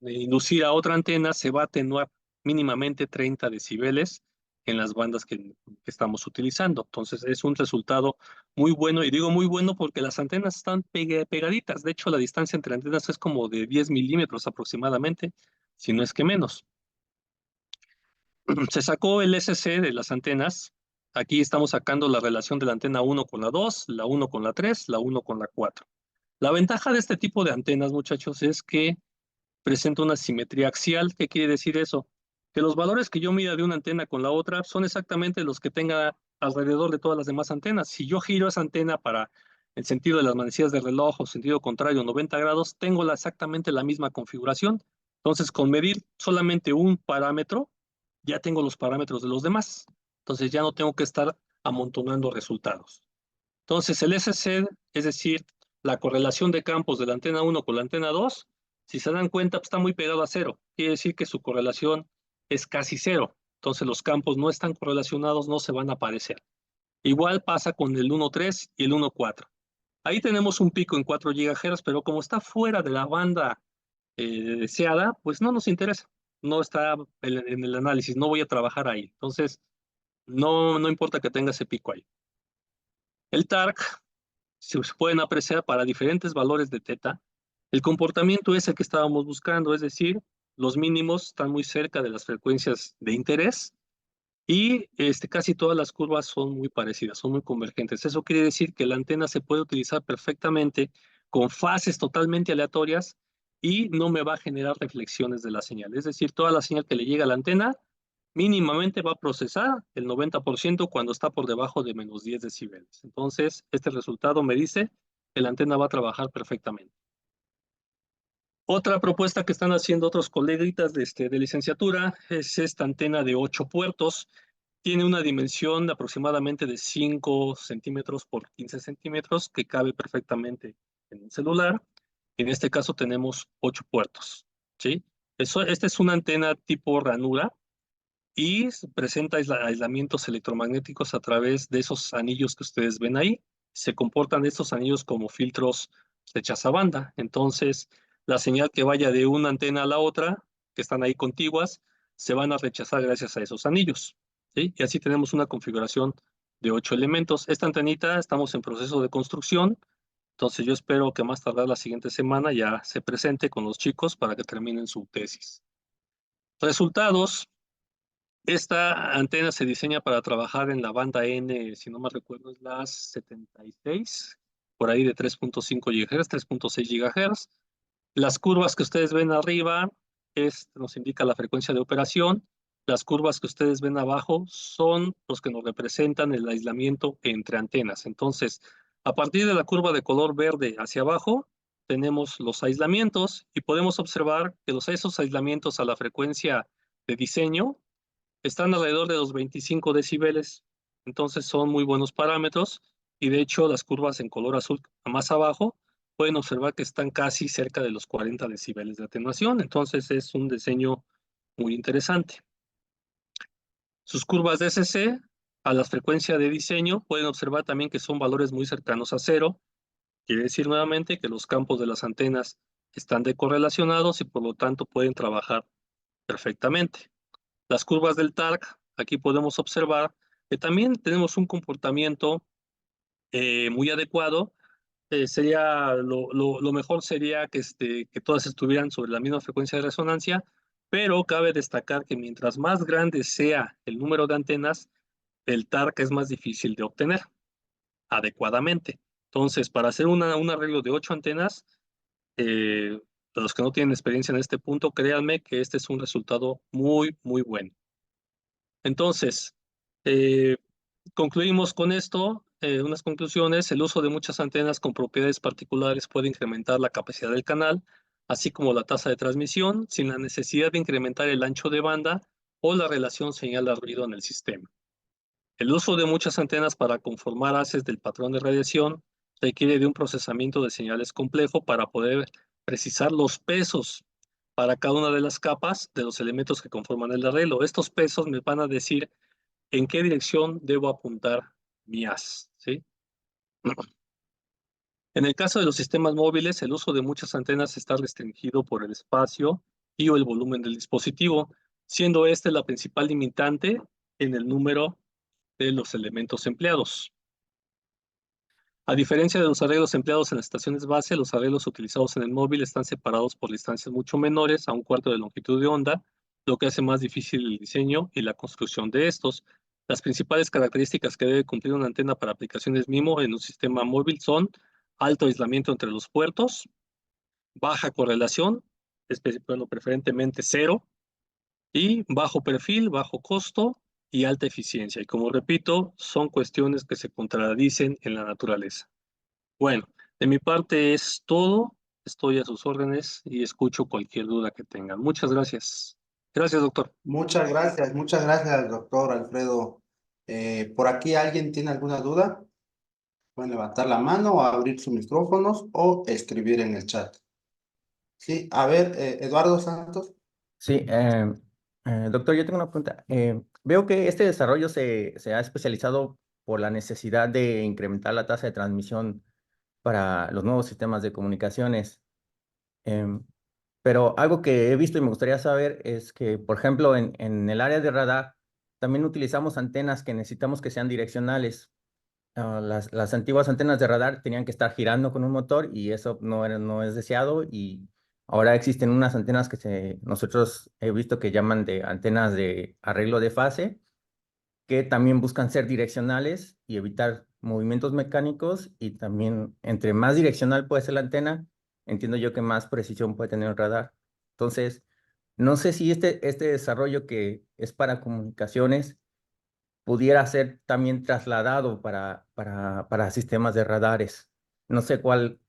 inducir a otra antena se va a atenuar mínimamente 30 decibeles en las bandas que estamos utilizando. Entonces es un resultado muy bueno, y digo muy bueno porque las antenas están pegaditas. De hecho, la distancia entre antenas es como de 10 milímetros aproximadamente, si no es que menos. Se sacó el SC de las antenas. Aquí estamos sacando la relación de la antena 1 con la 2, la 1 con la 3, la 1 con la 4. La ventaja de este tipo de antenas, muchachos, es que presenta una simetría axial. ¿Qué quiere decir eso? Que los valores que yo mida de una antena con la otra son exactamente los que tenga alrededor de todas las demás antenas. Si yo giro esa antena para el sentido de las manecillas de reloj o sentido contrario 90 grados, tengo exactamente la misma configuración. Entonces, con medir solamente un parámetro, ya tengo los parámetros de los demás. Entonces, ya no tengo que estar amontonando resultados. Entonces, el SC, es decir, la correlación de campos de la antena 1 con la antena 2, si se dan cuenta, pues, está muy pegado a cero. Quiere decir que su correlación es casi cero. Entonces, los campos no están correlacionados, no se van a aparecer. Igual pasa con el 1.3 y el 1.4. Ahí tenemos un pico en 4 GHz, pero como está fuera de la banda deseada, pues no nos interesa. No está en el análisis, no voy a trabajar ahí. Entonces, no importa que tenga ese pico ahí. El TARC se pueden apreciar para diferentes valores de teta. El comportamiento es el que estábamos buscando, es decir, los mínimos están muy cerca de las frecuencias de interés y casi todas las curvas son muy parecidas, son muy convergentes. Eso quiere decir que la antena se puede utilizar perfectamente con fases totalmente aleatorias y no me va a generar reflexiones de la señal. Es decir, toda la señal que le llega a la antena mínimamente va a procesar el 90% cuando está por debajo de menos 10 decibeles. Entonces, este resultado me dice que la antena va a trabajar perfectamente. Otra propuesta que están haciendo otros coleguitas de licenciatura es esta antena de 8 puertos. Tiene una dimensión de aproximadamente de 5 centímetros por 15 centímetros que cabe perfectamente en un celular. En este caso tenemos 8 puertos, ¿sí? Esta es una antena tipo ranura y presenta aislamientos electromagnéticos a través de esos anillos que ustedes ven ahí. Se comportan estos anillos como filtros de chazabanda. Entonces, la señal que vaya de una antena a la otra, que están ahí contiguas, se van a rechazar gracias a esos anillos, ¿sí? Y así tenemos una configuración de 8 elementos. Esta antenita estamos en proceso de construcción, entonces yo espero que más tardar la siguiente semana ya se presente con los chicos para que terminen su tesis. Resultados. Esta antena se diseña para trabajar en la banda N, si no me recuerdo, es la 76, por ahí de 3.5 GHz, 3.6 GHz. Las curvas que ustedes ven arriba nos indica la frecuencia de operación. Las curvas que ustedes ven abajo son los que nos representan el aislamiento entre antenas. Entonces, a partir de la curva de color verde hacia abajo, tenemos los aislamientos y podemos observar que esos aislamientos a la frecuencia de diseño están alrededor de los 25 decibeles, entonces son muy buenos parámetros y de hecho las curvas en color azul más abajo pueden observar que están casi cerca de los 40 decibeles de atenuación, entonces es un diseño muy interesante. Sus curvas de SC a la frecuencia de diseño pueden observar también que son valores muy cercanos a cero, quiere decir nuevamente que los campos de las antenas están decorrelacionados y por lo tanto pueden trabajar perfectamente. Las curvas del TARC, aquí podemos observar que también tenemos un comportamiento muy adecuado. Lo mejor sería que todas estuvieran sobre la misma frecuencia de resonancia, pero cabe destacar que mientras más grande sea el número de antenas, el TARC es más difícil de obtener adecuadamente. Entonces, para hacer un arreglo de 8 antenas, los que no tienen experiencia en este punto, créanme que este es un resultado muy, muy bueno. Entonces, eh, concluimos con esto, unas conclusiones. El uso de muchas antenas con propiedades particulares puede incrementar la capacidad del canal, así como la tasa de transmisión, sin la necesidad de incrementar el ancho de banda o la relación señal-ruido en el sistema. El uso de muchas antenas para conformar haces del patrón de radiación requiere de un procesamiento de señales complejo para poder precisar los pesos para cada una de las capas de los elementos que conforman el arreglo. Estos pesos me van a decir en qué dirección debo apuntar mi haz, ¿sí? En el caso de los sistemas móviles, el uso de muchas antenas está restringido por el espacio y o el volumen del dispositivo, siendo este la principal limitante en el número de los elementos empleados. A diferencia de los arreglos empleados en las estaciones base, los arreglos utilizados en el móvil están separados por distancias mucho menores, a un cuarto de longitud de onda, lo que hace más difícil el diseño y la construcción de estos. Las principales características que debe cumplir una antena para aplicaciones MIMO en un sistema móvil son alto aislamiento entre los puertos, baja correlación, bueno, preferentemente cero, y bajo perfil, bajo costo y alta eficiencia. Y como repito, son cuestiones que se contradicen en la naturaleza. Bueno, de mi parte es todo. Estoy a sus órdenes y escucho cualquier duda que tengan. Muchas gracias. Gracias, doctor. Muchas gracias, doctor Alfredo. ¿Por aquí alguien tiene alguna duda? Pueden levantar la mano o abrir sus micrófonos o escribir en el chat. Sí, a ver, Eduardo Santos. Sí, doctor, yo tengo una pregunta. Veo que este desarrollo se ha especializado por la necesidad de incrementar la tasa de transmisión para los nuevos sistemas de comunicaciones. Em, pero algo que he visto y me gustaría saber es que, por ejemplo, en el área de radar, también utilizamos antenas que necesitamos que sean direccionales. Las antiguas antenas de radar tenían que estar girando con un motor y eso no es deseado, y ahora existen unas antenas nosotros he visto que llaman de antenas de arreglo de fase, que también buscan ser direccionales y evitar movimientos mecánicos, y también entre más direccional puede ser la antena, entiendo yo que más precisión puede tener el radar. Entonces, no sé si este desarrollo que es para comunicaciones pudiera ser también trasladado para sistemas de radares. No sé cuál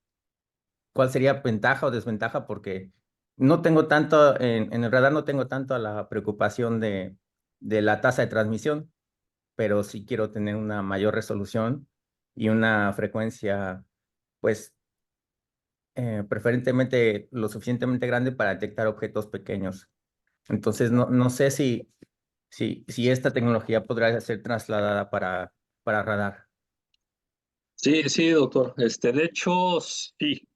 sería ventaja o desventaja, porque no tengo tanto, en el radar no tengo tanto la preocupación de la tasa de transmisión, pero sí quiero tener una mayor resolución y una frecuencia, pues, preferentemente lo suficientemente grande para detectar objetos pequeños. Entonces, no sé si esta tecnología podrá ser trasladada para radar. Sí, sí, doctor. De hecho, sí.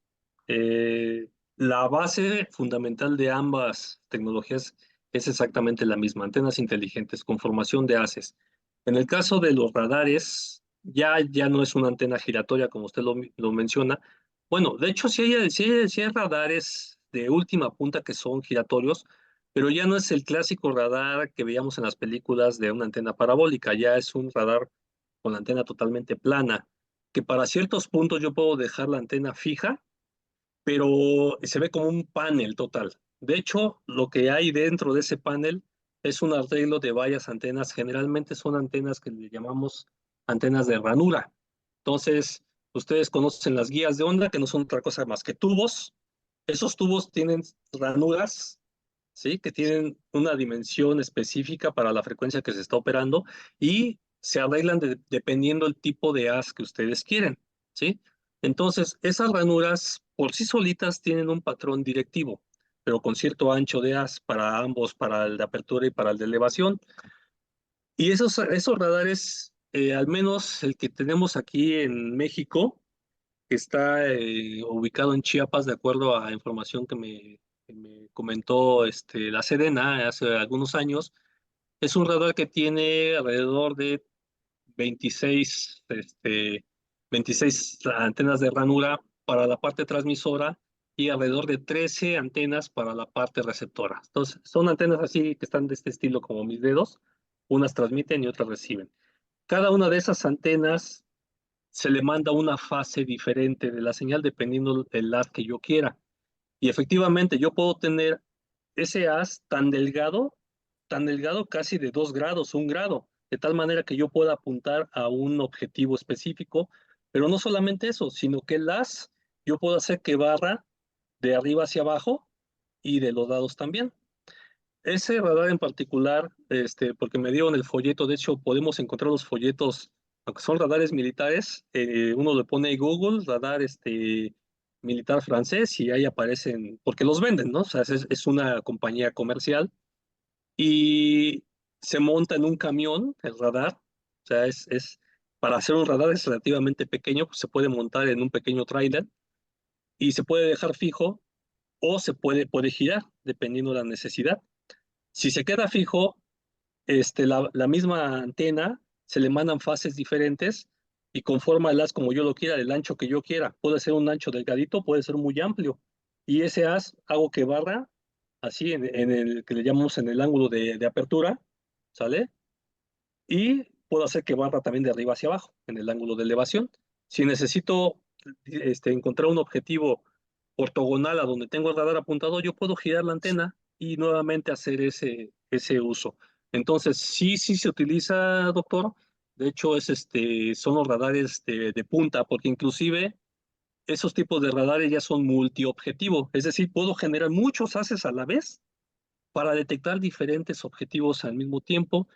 La base fundamental de ambas tecnologías es exactamente la misma, antenas inteligentes con formación de haces. En el caso de los radares, ya no es una antena giratoria como usted lo menciona. Bueno, de hecho sí hay radares de última punta que son giratorios, pero ya no es el clásico radar que veíamos en las películas de una antena parabólica, ya es un radar con la antena totalmente plana, que para ciertos puntos yo puedo dejar la antena fija, pero se ve como un panel total. De hecho, lo que hay dentro de ese panel es un arreglo de varias antenas. Generalmente son antenas que le llamamos antenas de ranura. Entonces, ustedes conocen las guías de onda, que no son otra cosa más que tubos. Esos tubos tienen ranuras, ¿sí? Que tienen una dimensión específica para la frecuencia que se está operando y se arreglan dependiendo el tipo de haz que ustedes quieren, ¿sí? Entonces, esas ranuras por sí solitas tienen un patrón directivo, pero con cierto ancho de haz para ambos, para el de apertura y para el de elevación. Y esos radares, al menos el que tenemos aquí en México, que está ubicado en Chiapas, de acuerdo a información que me comentó la Sedena hace algunos años. Es un radar que tiene alrededor de 26 antenas de ranura para la parte transmisora y alrededor de 13 antenas para la parte receptora. Entonces, son antenas así que están de este estilo como mis dedos, unas transmiten y otras reciben. Cada una de esas antenas se le manda una fase diferente de la señal dependiendo del haz que yo quiera. Y efectivamente yo puedo tener ese haz tan delgado casi de 2 grados, 1 grado, de tal manera que yo pueda apuntar a un objetivo específico, pero no solamente eso, sino que el haz yo puedo hacer que barra de arriba hacia abajo y de los lados también. Ese radar en particular, porque me dieron el folleto, de hecho podemos encontrar los folletos, aunque son radares militares, uno le pone ahí Google, radar militar francés, y ahí aparecen, porque los venden, ¿no? O sea, es una compañía comercial y se monta en un camión el radar, o sea, para hacer un radar es relativamente pequeño, pues se puede montar en un pequeño tráiler y se puede dejar fijo o puede girar, dependiendo de la necesidad. Si se queda fijo, la misma antena se le mandan fases diferentes y conforma el haz como yo lo quiera, el ancho que yo quiera. Puede ser un ancho delgadito, puede ser muy amplio. Y ese haz hago que barra así en el que le llamamos en el ángulo de apertura, ¿sale? Y puedo hacer que barra también de arriba hacia abajo, en el ángulo de elevación. Si necesito encontrar un objetivo ortogonal a donde tengo el radar apuntado, yo puedo girar la antena y nuevamente hacer ese uso. Entonces, sí se utiliza, doctor. De hecho, son los radares de punta, porque inclusive esos tipos de radares ya son multiobjetivo. Es decir, puedo generar muchos haces a la vez para detectar diferentes objetivos al mismo tiempo,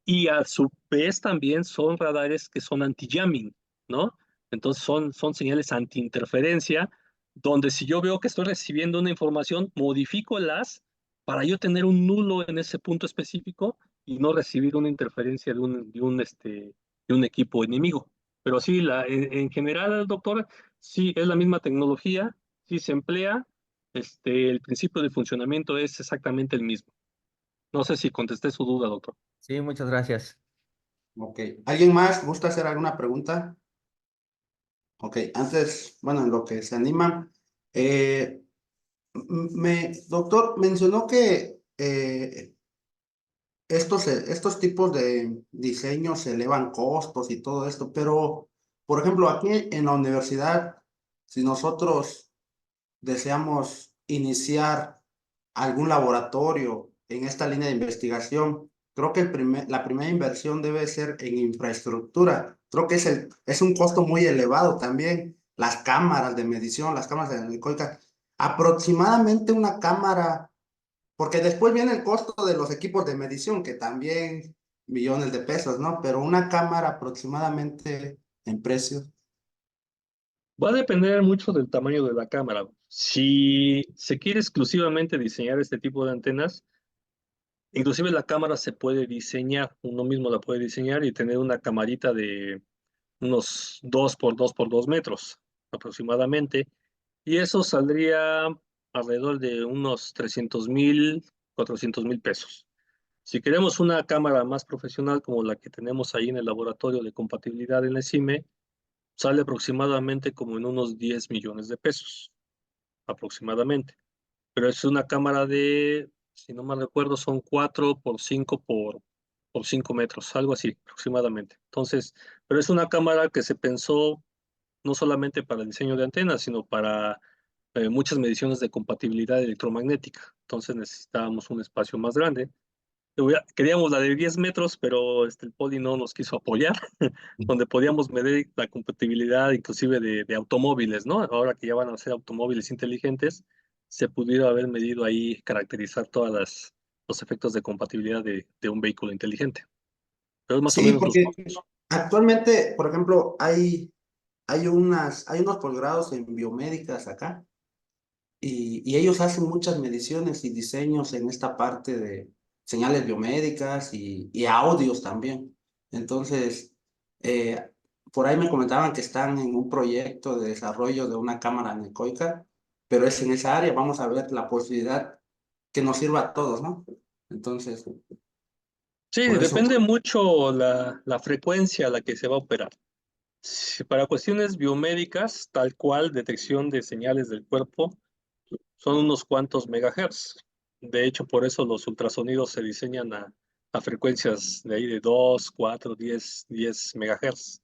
y a su vez también son radares que son anti-jamming, ¿no? Entonces son señales anti-interferencia, donde si yo veo que estoy recibiendo una información, modifico el haz para yo tener un nulo en ese punto específico y no recibir una interferencia de un equipo enemigo. Pero sí, en general, doctor, sí es la misma tecnología, sí se emplea, el principio de funcionamiento es exactamente el mismo. No sé si contesté su duda, doctor. Sí, muchas gracias. Ok. ¿Alguien más gusta hacer alguna pregunta? Ok, antes, bueno, en lo que se animan, doctor, mencionó que estos tipos de diseños elevan costos y todo esto, pero, por ejemplo, aquí en la universidad, si nosotros deseamos iniciar algún laboratorio en esta línea de investigación, creo que la primera inversión debe ser en infraestructura. Creo que es un costo muy elevado también. Las cámaras de medición, las cámaras de anecoica, aproximadamente una cámara, porque después viene el costo de los equipos de medición, que también millones de pesos, ¿no? Pero una cámara aproximadamente en precio. Va a depender mucho del tamaño de la cámara. Si se quiere exclusivamente diseñar este tipo de antenas, inclusive la cámara se puede diseñar, uno mismo la puede diseñar y tener una camarita de unos 2 por 2 por 2 metros aproximadamente. Y eso saldría alrededor de unos 300,000, 400,000 pesos. Si queremos una cámara más profesional como la que tenemos ahí en el laboratorio de compatibilidad en la CIME, sale aproximadamente como en unos 10 millones de pesos, aproximadamente. Pero es una cámara de, si no mal recuerdo, son 4 por 5 por 5 metros, algo así, aproximadamente. Entonces, pero es una cámara que se pensó no solamente para el diseño de antenas, sino para muchas mediciones de compatibilidad electromagnética. Entonces necesitábamos un espacio más grande. Queríamos la de 10 metros, pero el Poli no nos quiso apoyar, donde podíamos medir la compatibilidad inclusive de automóviles, ¿no? Ahora que ya van a ser automóviles inteligentes, se pudiera haber medido ahí, caracterizar todos los efectos de compatibilidad de un vehículo inteligente. Pero es más o Sí, menos los porque costos. actualmente, por ejemplo, hay unos posgrados en biomédicas acá y ellos hacen muchas mediciones y diseños en esta parte de señales biomédicas y audios también. Entonces, eh, por ahí me comentaban que están en un proyecto de desarrollo de una cámara anecoica, pero es en esa área. Vamos a ver la posibilidad que nos sirva a todos, ¿no? Entonces, Sí, por eso. depende mucho la frecuencia a la que se va a operar. Si para cuestiones biomédicas, tal cual, detección de señales del cuerpo, son unos cuantos megahertz. De hecho, por eso los ultrasonidos se diseñan a frecuencias de ahí de 2, 4, 10 megahertz.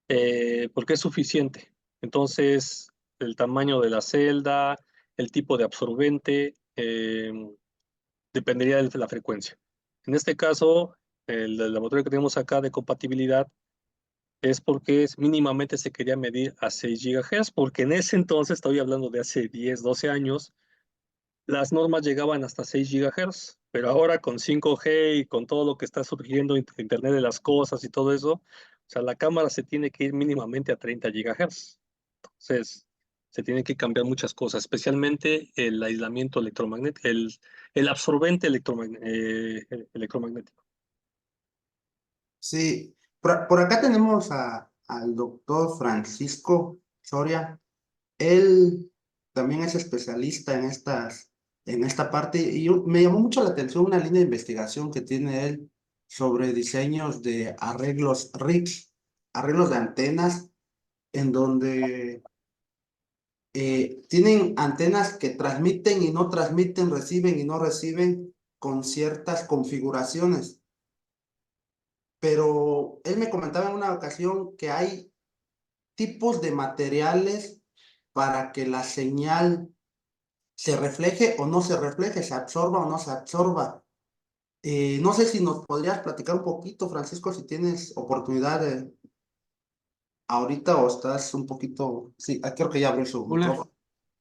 porque es suficiente. Entonces, el tamaño de la celda, el tipo de absorbente, dependería de la frecuencia. En este caso, el laboratorio que tenemos acá de compatibilidad es porque mínimamente se quería medir a 6 GHz, porque en ese entonces, estoy hablando de hace 10, 12 años, las normas llegaban hasta 6 GHz, pero ahora con 5G y con todo lo que está surgiendo, Internet de las cosas y todo eso, o sea, la cámara se tiene que ir mínimamente a 30 GHz. Entonces, se tienen que cambiar muchas cosas, especialmente el aislamiento electromagnético, el absorbente electromagnético. Sí, por acá tenemos al doctor Francisco Soria. Él también es especialista en esta parte y me llamó mucho la atención una línea de investigación que tiene él sobre diseños de arreglos RICS, arreglos de antenas, en donde tienen antenas que transmiten y no transmiten, reciben y no reciben con ciertas configuraciones. Pero él me comentaba en una ocasión que hay tipos de materiales para que la señal se refleje o no se refleje, se absorba o no se absorba. No sé si nos podrías platicar un poquito, Francisco, si tienes oportunidad ahorita o estás un poquito. Sí, creo que ya abrió su Hola, micrófono.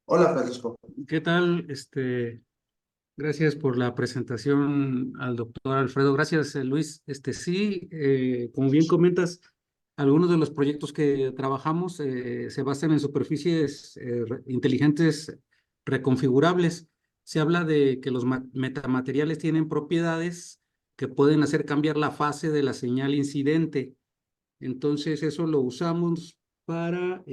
Hola, Francisco. ¿qué tal? Gracias por la presentación al doctor Alfredo. Gracias, Luis. Sí, como bien comentas, algunos de los proyectos que trabajamos se basan en superficies inteligentes reconfigurables. Se habla de que los metamateriales tienen propiedades que pueden hacer cambiar la fase de la señal incidente. Entonces, eso lo usamos para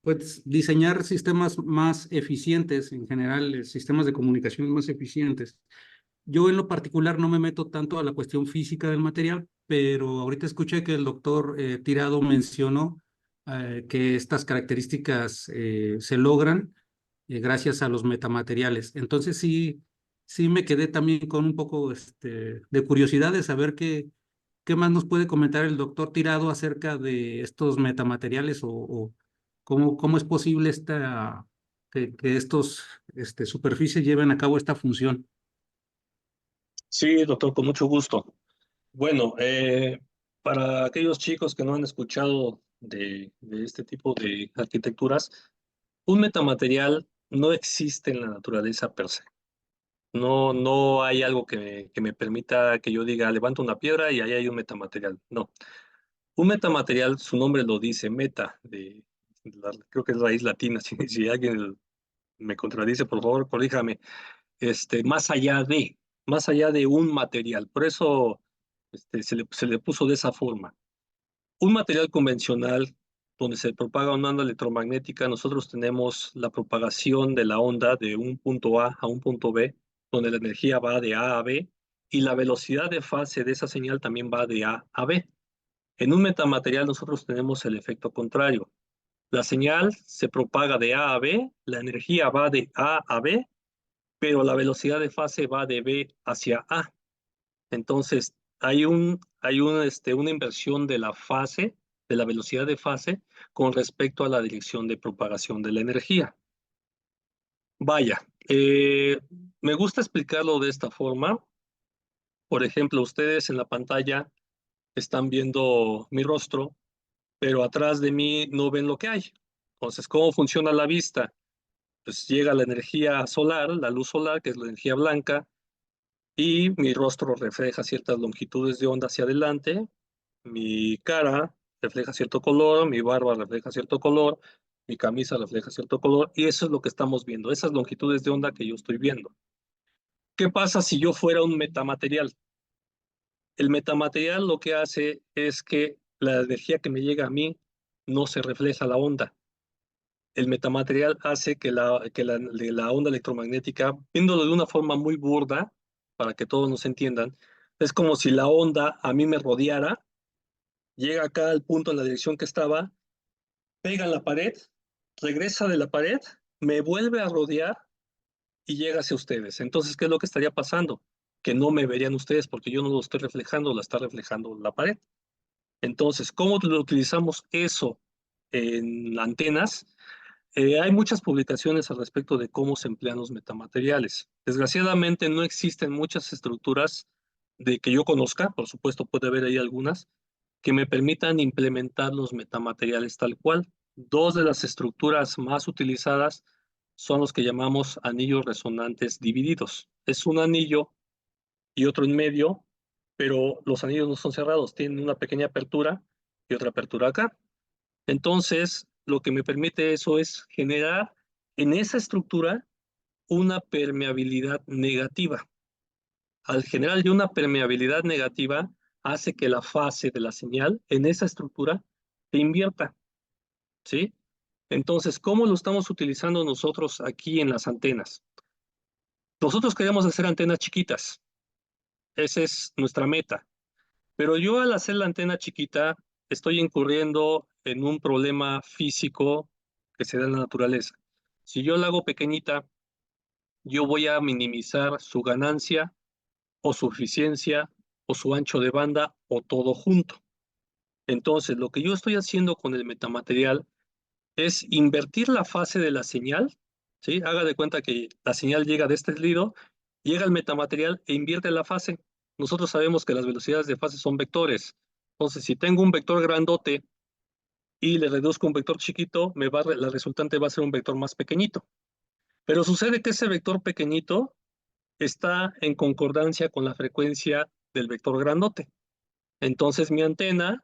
pues diseñar sistemas más eficientes, en general, sistemas de comunicación más eficientes. Yo en lo particular no me meto tanto a la cuestión física del material, pero ahorita escuché que el doctor Tirado mencionó que estas características se logran gracias a los metamateriales. Entonces sí me quedé también con un poco de curiosidad de saber qué más nos puede comentar el doctor Tirado acerca de estos metamateriales o cómo es posible que estos superficies lleven a cabo esta función. Sí, doctor, con mucho gusto. Bueno, para aquellos chicos que no han escuchado de este tipo de arquitecturas, un metamaterial no existe en la naturaleza per se. No, no hay algo que me permita que yo diga, levanto una piedra y ahí hay un metamaterial. No. Un metamaterial, su nombre lo dice, meta, creo que es raíz latina. Si alguien me contradice, por favor, corríjame. Más allá de un material. Por eso se le puso de esa forma. Un material convencional donde se propaga una onda electromagnética, nosotros tenemos la propagación de la onda de un punto A un punto B, donde la energía va de A a B y la velocidad de fase de esa señal también va de A a B. En un metamaterial nosotros tenemos el efecto contrario. La señal se propaga de A a B, la energía va de A a B, pero la velocidad de fase va de B hacia A. Entonces, una inversión de la fase, de la velocidad de fase, con respecto a la dirección de propagación de la energía. Vaya, me gusta explicarlo de esta forma. Por ejemplo, ustedes en la pantalla están viendo mi rostro, pero atrás de mí no ven lo que hay. Entonces, ¿cómo funciona la vista? Pues llega la energía solar, la luz solar, que es la energía blanca, y mi rostro refleja ciertas longitudes de onda hacia adelante, mi cara refleja cierto color, mi barba refleja cierto color, mi camisa refleja cierto color, y eso es lo que estamos viendo, esas longitudes de onda que yo estoy viendo. ¿Qué pasa si yo fuera un metamaterial? El metamaterial lo que hace es que la energía que me llega a mí no se refleja a la onda. El metamaterial hace que la onda electromagnética, viéndolo de una forma muy burda, para que todos nos entiendan, es como si la onda a mí me rodeara, llega acá al punto en la dirección que estaba, pega en la pared, regresa de la pared, me vuelve a rodear y llega hacia ustedes. Entonces, ¿qué es lo que estaría pasando? Que no me verían ustedes porque yo no lo estoy reflejando, la está reflejando la pared. Entonces, ¿cómo lo utilizamos eso en antenas? Hay muchas publicaciones al respecto de cómo se emplean los metamateriales. Desgraciadamente no existen muchas estructuras de que yo conozca, por supuesto puede haber ahí algunas, que me permitan implementar los metamateriales tal cual. Dos de las estructuras más utilizadas son los que llamamos anillos resonantes divididos. Es un anillo y otro en medio, pero los anillos no son cerrados, tienen una pequeña apertura y otra apertura acá. Entonces, lo que me permite eso es generar en esa estructura una permeabilidad negativa. Al generar yo una permeabilidad negativa, hace que la fase de la señal en esa estructura se invierta, ¿sí? Entonces, ¿cómo lo estamos utilizando nosotros aquí en las antenas? Nosotros queremos hacer antenas chiquitas. Esa es nuestra meta. Pero yo al hacer la antena chiquita, estoy incurriendo en un problema físico que se da en la naturaleza. Si yo la hago pequeñita, yo voy a minimizar su ganancia o su eficiencia o su ancho de banda o todo junto. Entonces, lo que yo estoy haciendo con el metamaterial es invertir la fase de la señal, ¿sí? Haga de cuenta que la señal llega de este slido, llega el metamaterial e invierte la fase. Nosotros sabemos que las velocidades de fase son vectores. Entonces, si tengo un vector grandote y le reduzco un vector chiquito, la resultante va a ser un vector más pequeñito. Pero sucede que ese vector pequeñito está en concordancia con la frecuencia del vector grandote. Entonces mi antena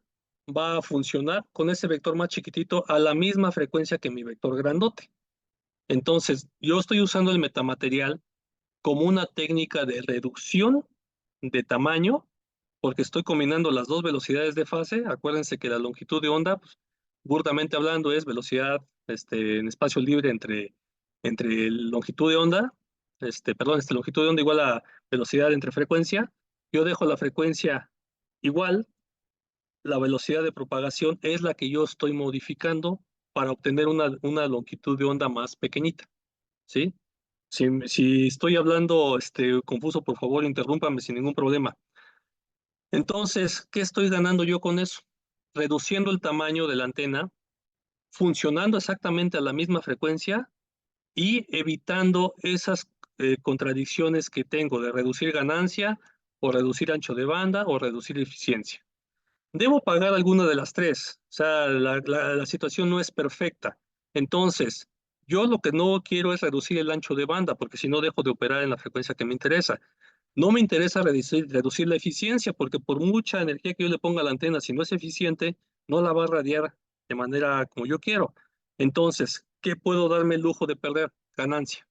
va a funcionar con ese vector más chiquitito a la misma frecuencia que mi vector grandote. Entonces yo estoy usando el metamaterial como una técnica de reducción de tamaño, porque estoy combinando las dos velocidades de fase. Acuérdense que la longitud de onda, pues, burdamente hablando, es velocidad en espacio libre entre longitud de onda, longitud de onda igual a velocidad entre frecuencia. Yo dejo la frecuencia igual, la velocidad de propagación es la que yo estoy modificando para obtener una longitud de onda más pequeñita, ¿sí? Si estoy hablando confuso, por favor, interrúmpame sin ningún problema. Entonces, ¿qué estoy ganando yo con eso? Reduciendo el tamaño de la antena, funcionando exactamente a la misma frecuencia y evitando esas contradicciones que tengo de reducir ganancia o reducir ancho de banda o reducir eficiencia. Debo pagar alguna de las tres, o sea, la situación no es perfecta. Entonces, yo lo que no quiero es reducir el ancho de banda, porque si no dejo de operar en la frecuencia que me interesa. No me interesa reducir la eficiencia, porque por mucha energía que yo le ponga a la antena, si no es eficiente, no la va a radiar de manera como yo quiero. Entonces, ¿qué puedo darme el lujo de perder? Ganancia.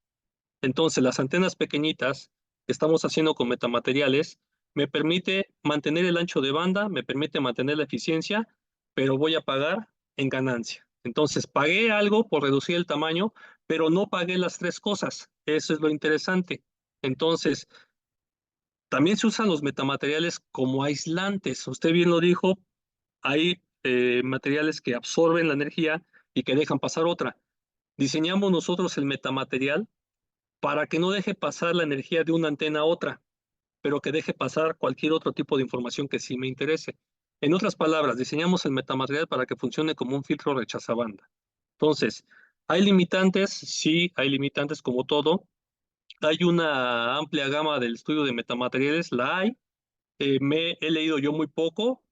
Entonces, las antenas pequeñitas que estamos haciendo con metamateriales me permite mantener el ancho de banda, me permite mantener la eficiencia, pero voy a pagar en ganancia. Entonces, pagué algo por reducir el tamaño, pero no pagué las tres cosas. Eso es lo interesante. Entonces, también se usan los metamateriales como aislantes. Usted bien lo dijo, hay materiales que absorben la energía y que dejan pasar otra. Diseñamos nosotros el metamaterial para que no deje pasar la energía de una antena a otra, pero que deje pasar cualquier otro tipo de información que sí me interese. En otras palabras, diseñamos el metamaterial para que funcione como un filtro rechazabanda. Entonces, ¿hay limitantes? Sí, hay limitantes como todo. Hay una amplia gama del estudio de metamateriales, la hay. He leído yo muy poco.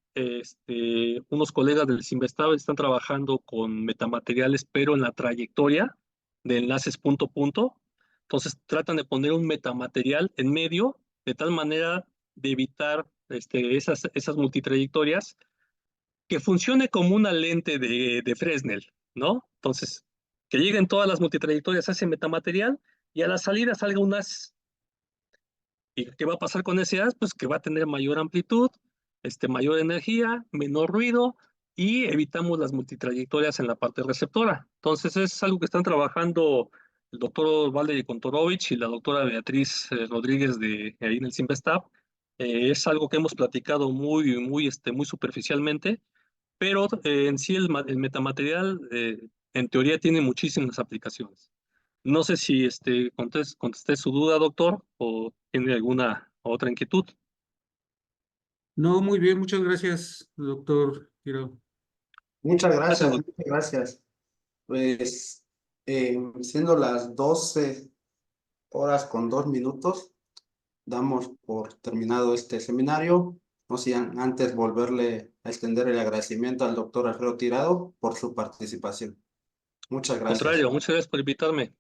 Unos colegas del Simvestab están trabajando con metamateriales, pero en la trayectoria de enlaces punto a punto. Entonces tratan de poner un metamaterial en medio de tal manera de evitar esas multitrayectorias que funcione como una lente de Fresnel, ¿no? Entonces, que lleguen todas las multitrayectorias a ese metamaterial y a la salida salga un haz. ¿Y qué va a pasar con ese haz? Pues que va a tener mayor amplitud, mayor energía, menor ruido y evitamos las multitrayectorias en la parte receptora. Entonces es algo que están trabajando el doctor Valery Kontorovich y la doctora Beatriz Rodríguez de ahí en el Simvestab. Es algo que hemos platicado muy superficialmente, pero en sí el metamaterial en teoría tiene muchísimas aplicaciones. No sé si contesté su duda, doctor, o tiene alguna otra inquietud. No, muy bien, muchas gracias, doctor Tirado. Muchas Gracias, gracias, muchas gracias. Pues siendo las 12:02, damos por terminado este seminario. No sin antes volverle a extender el agradecimiento al doctor Alfredo Tirado por su participación. Muchas al gracias. contrario, muchas gracias por invitarme.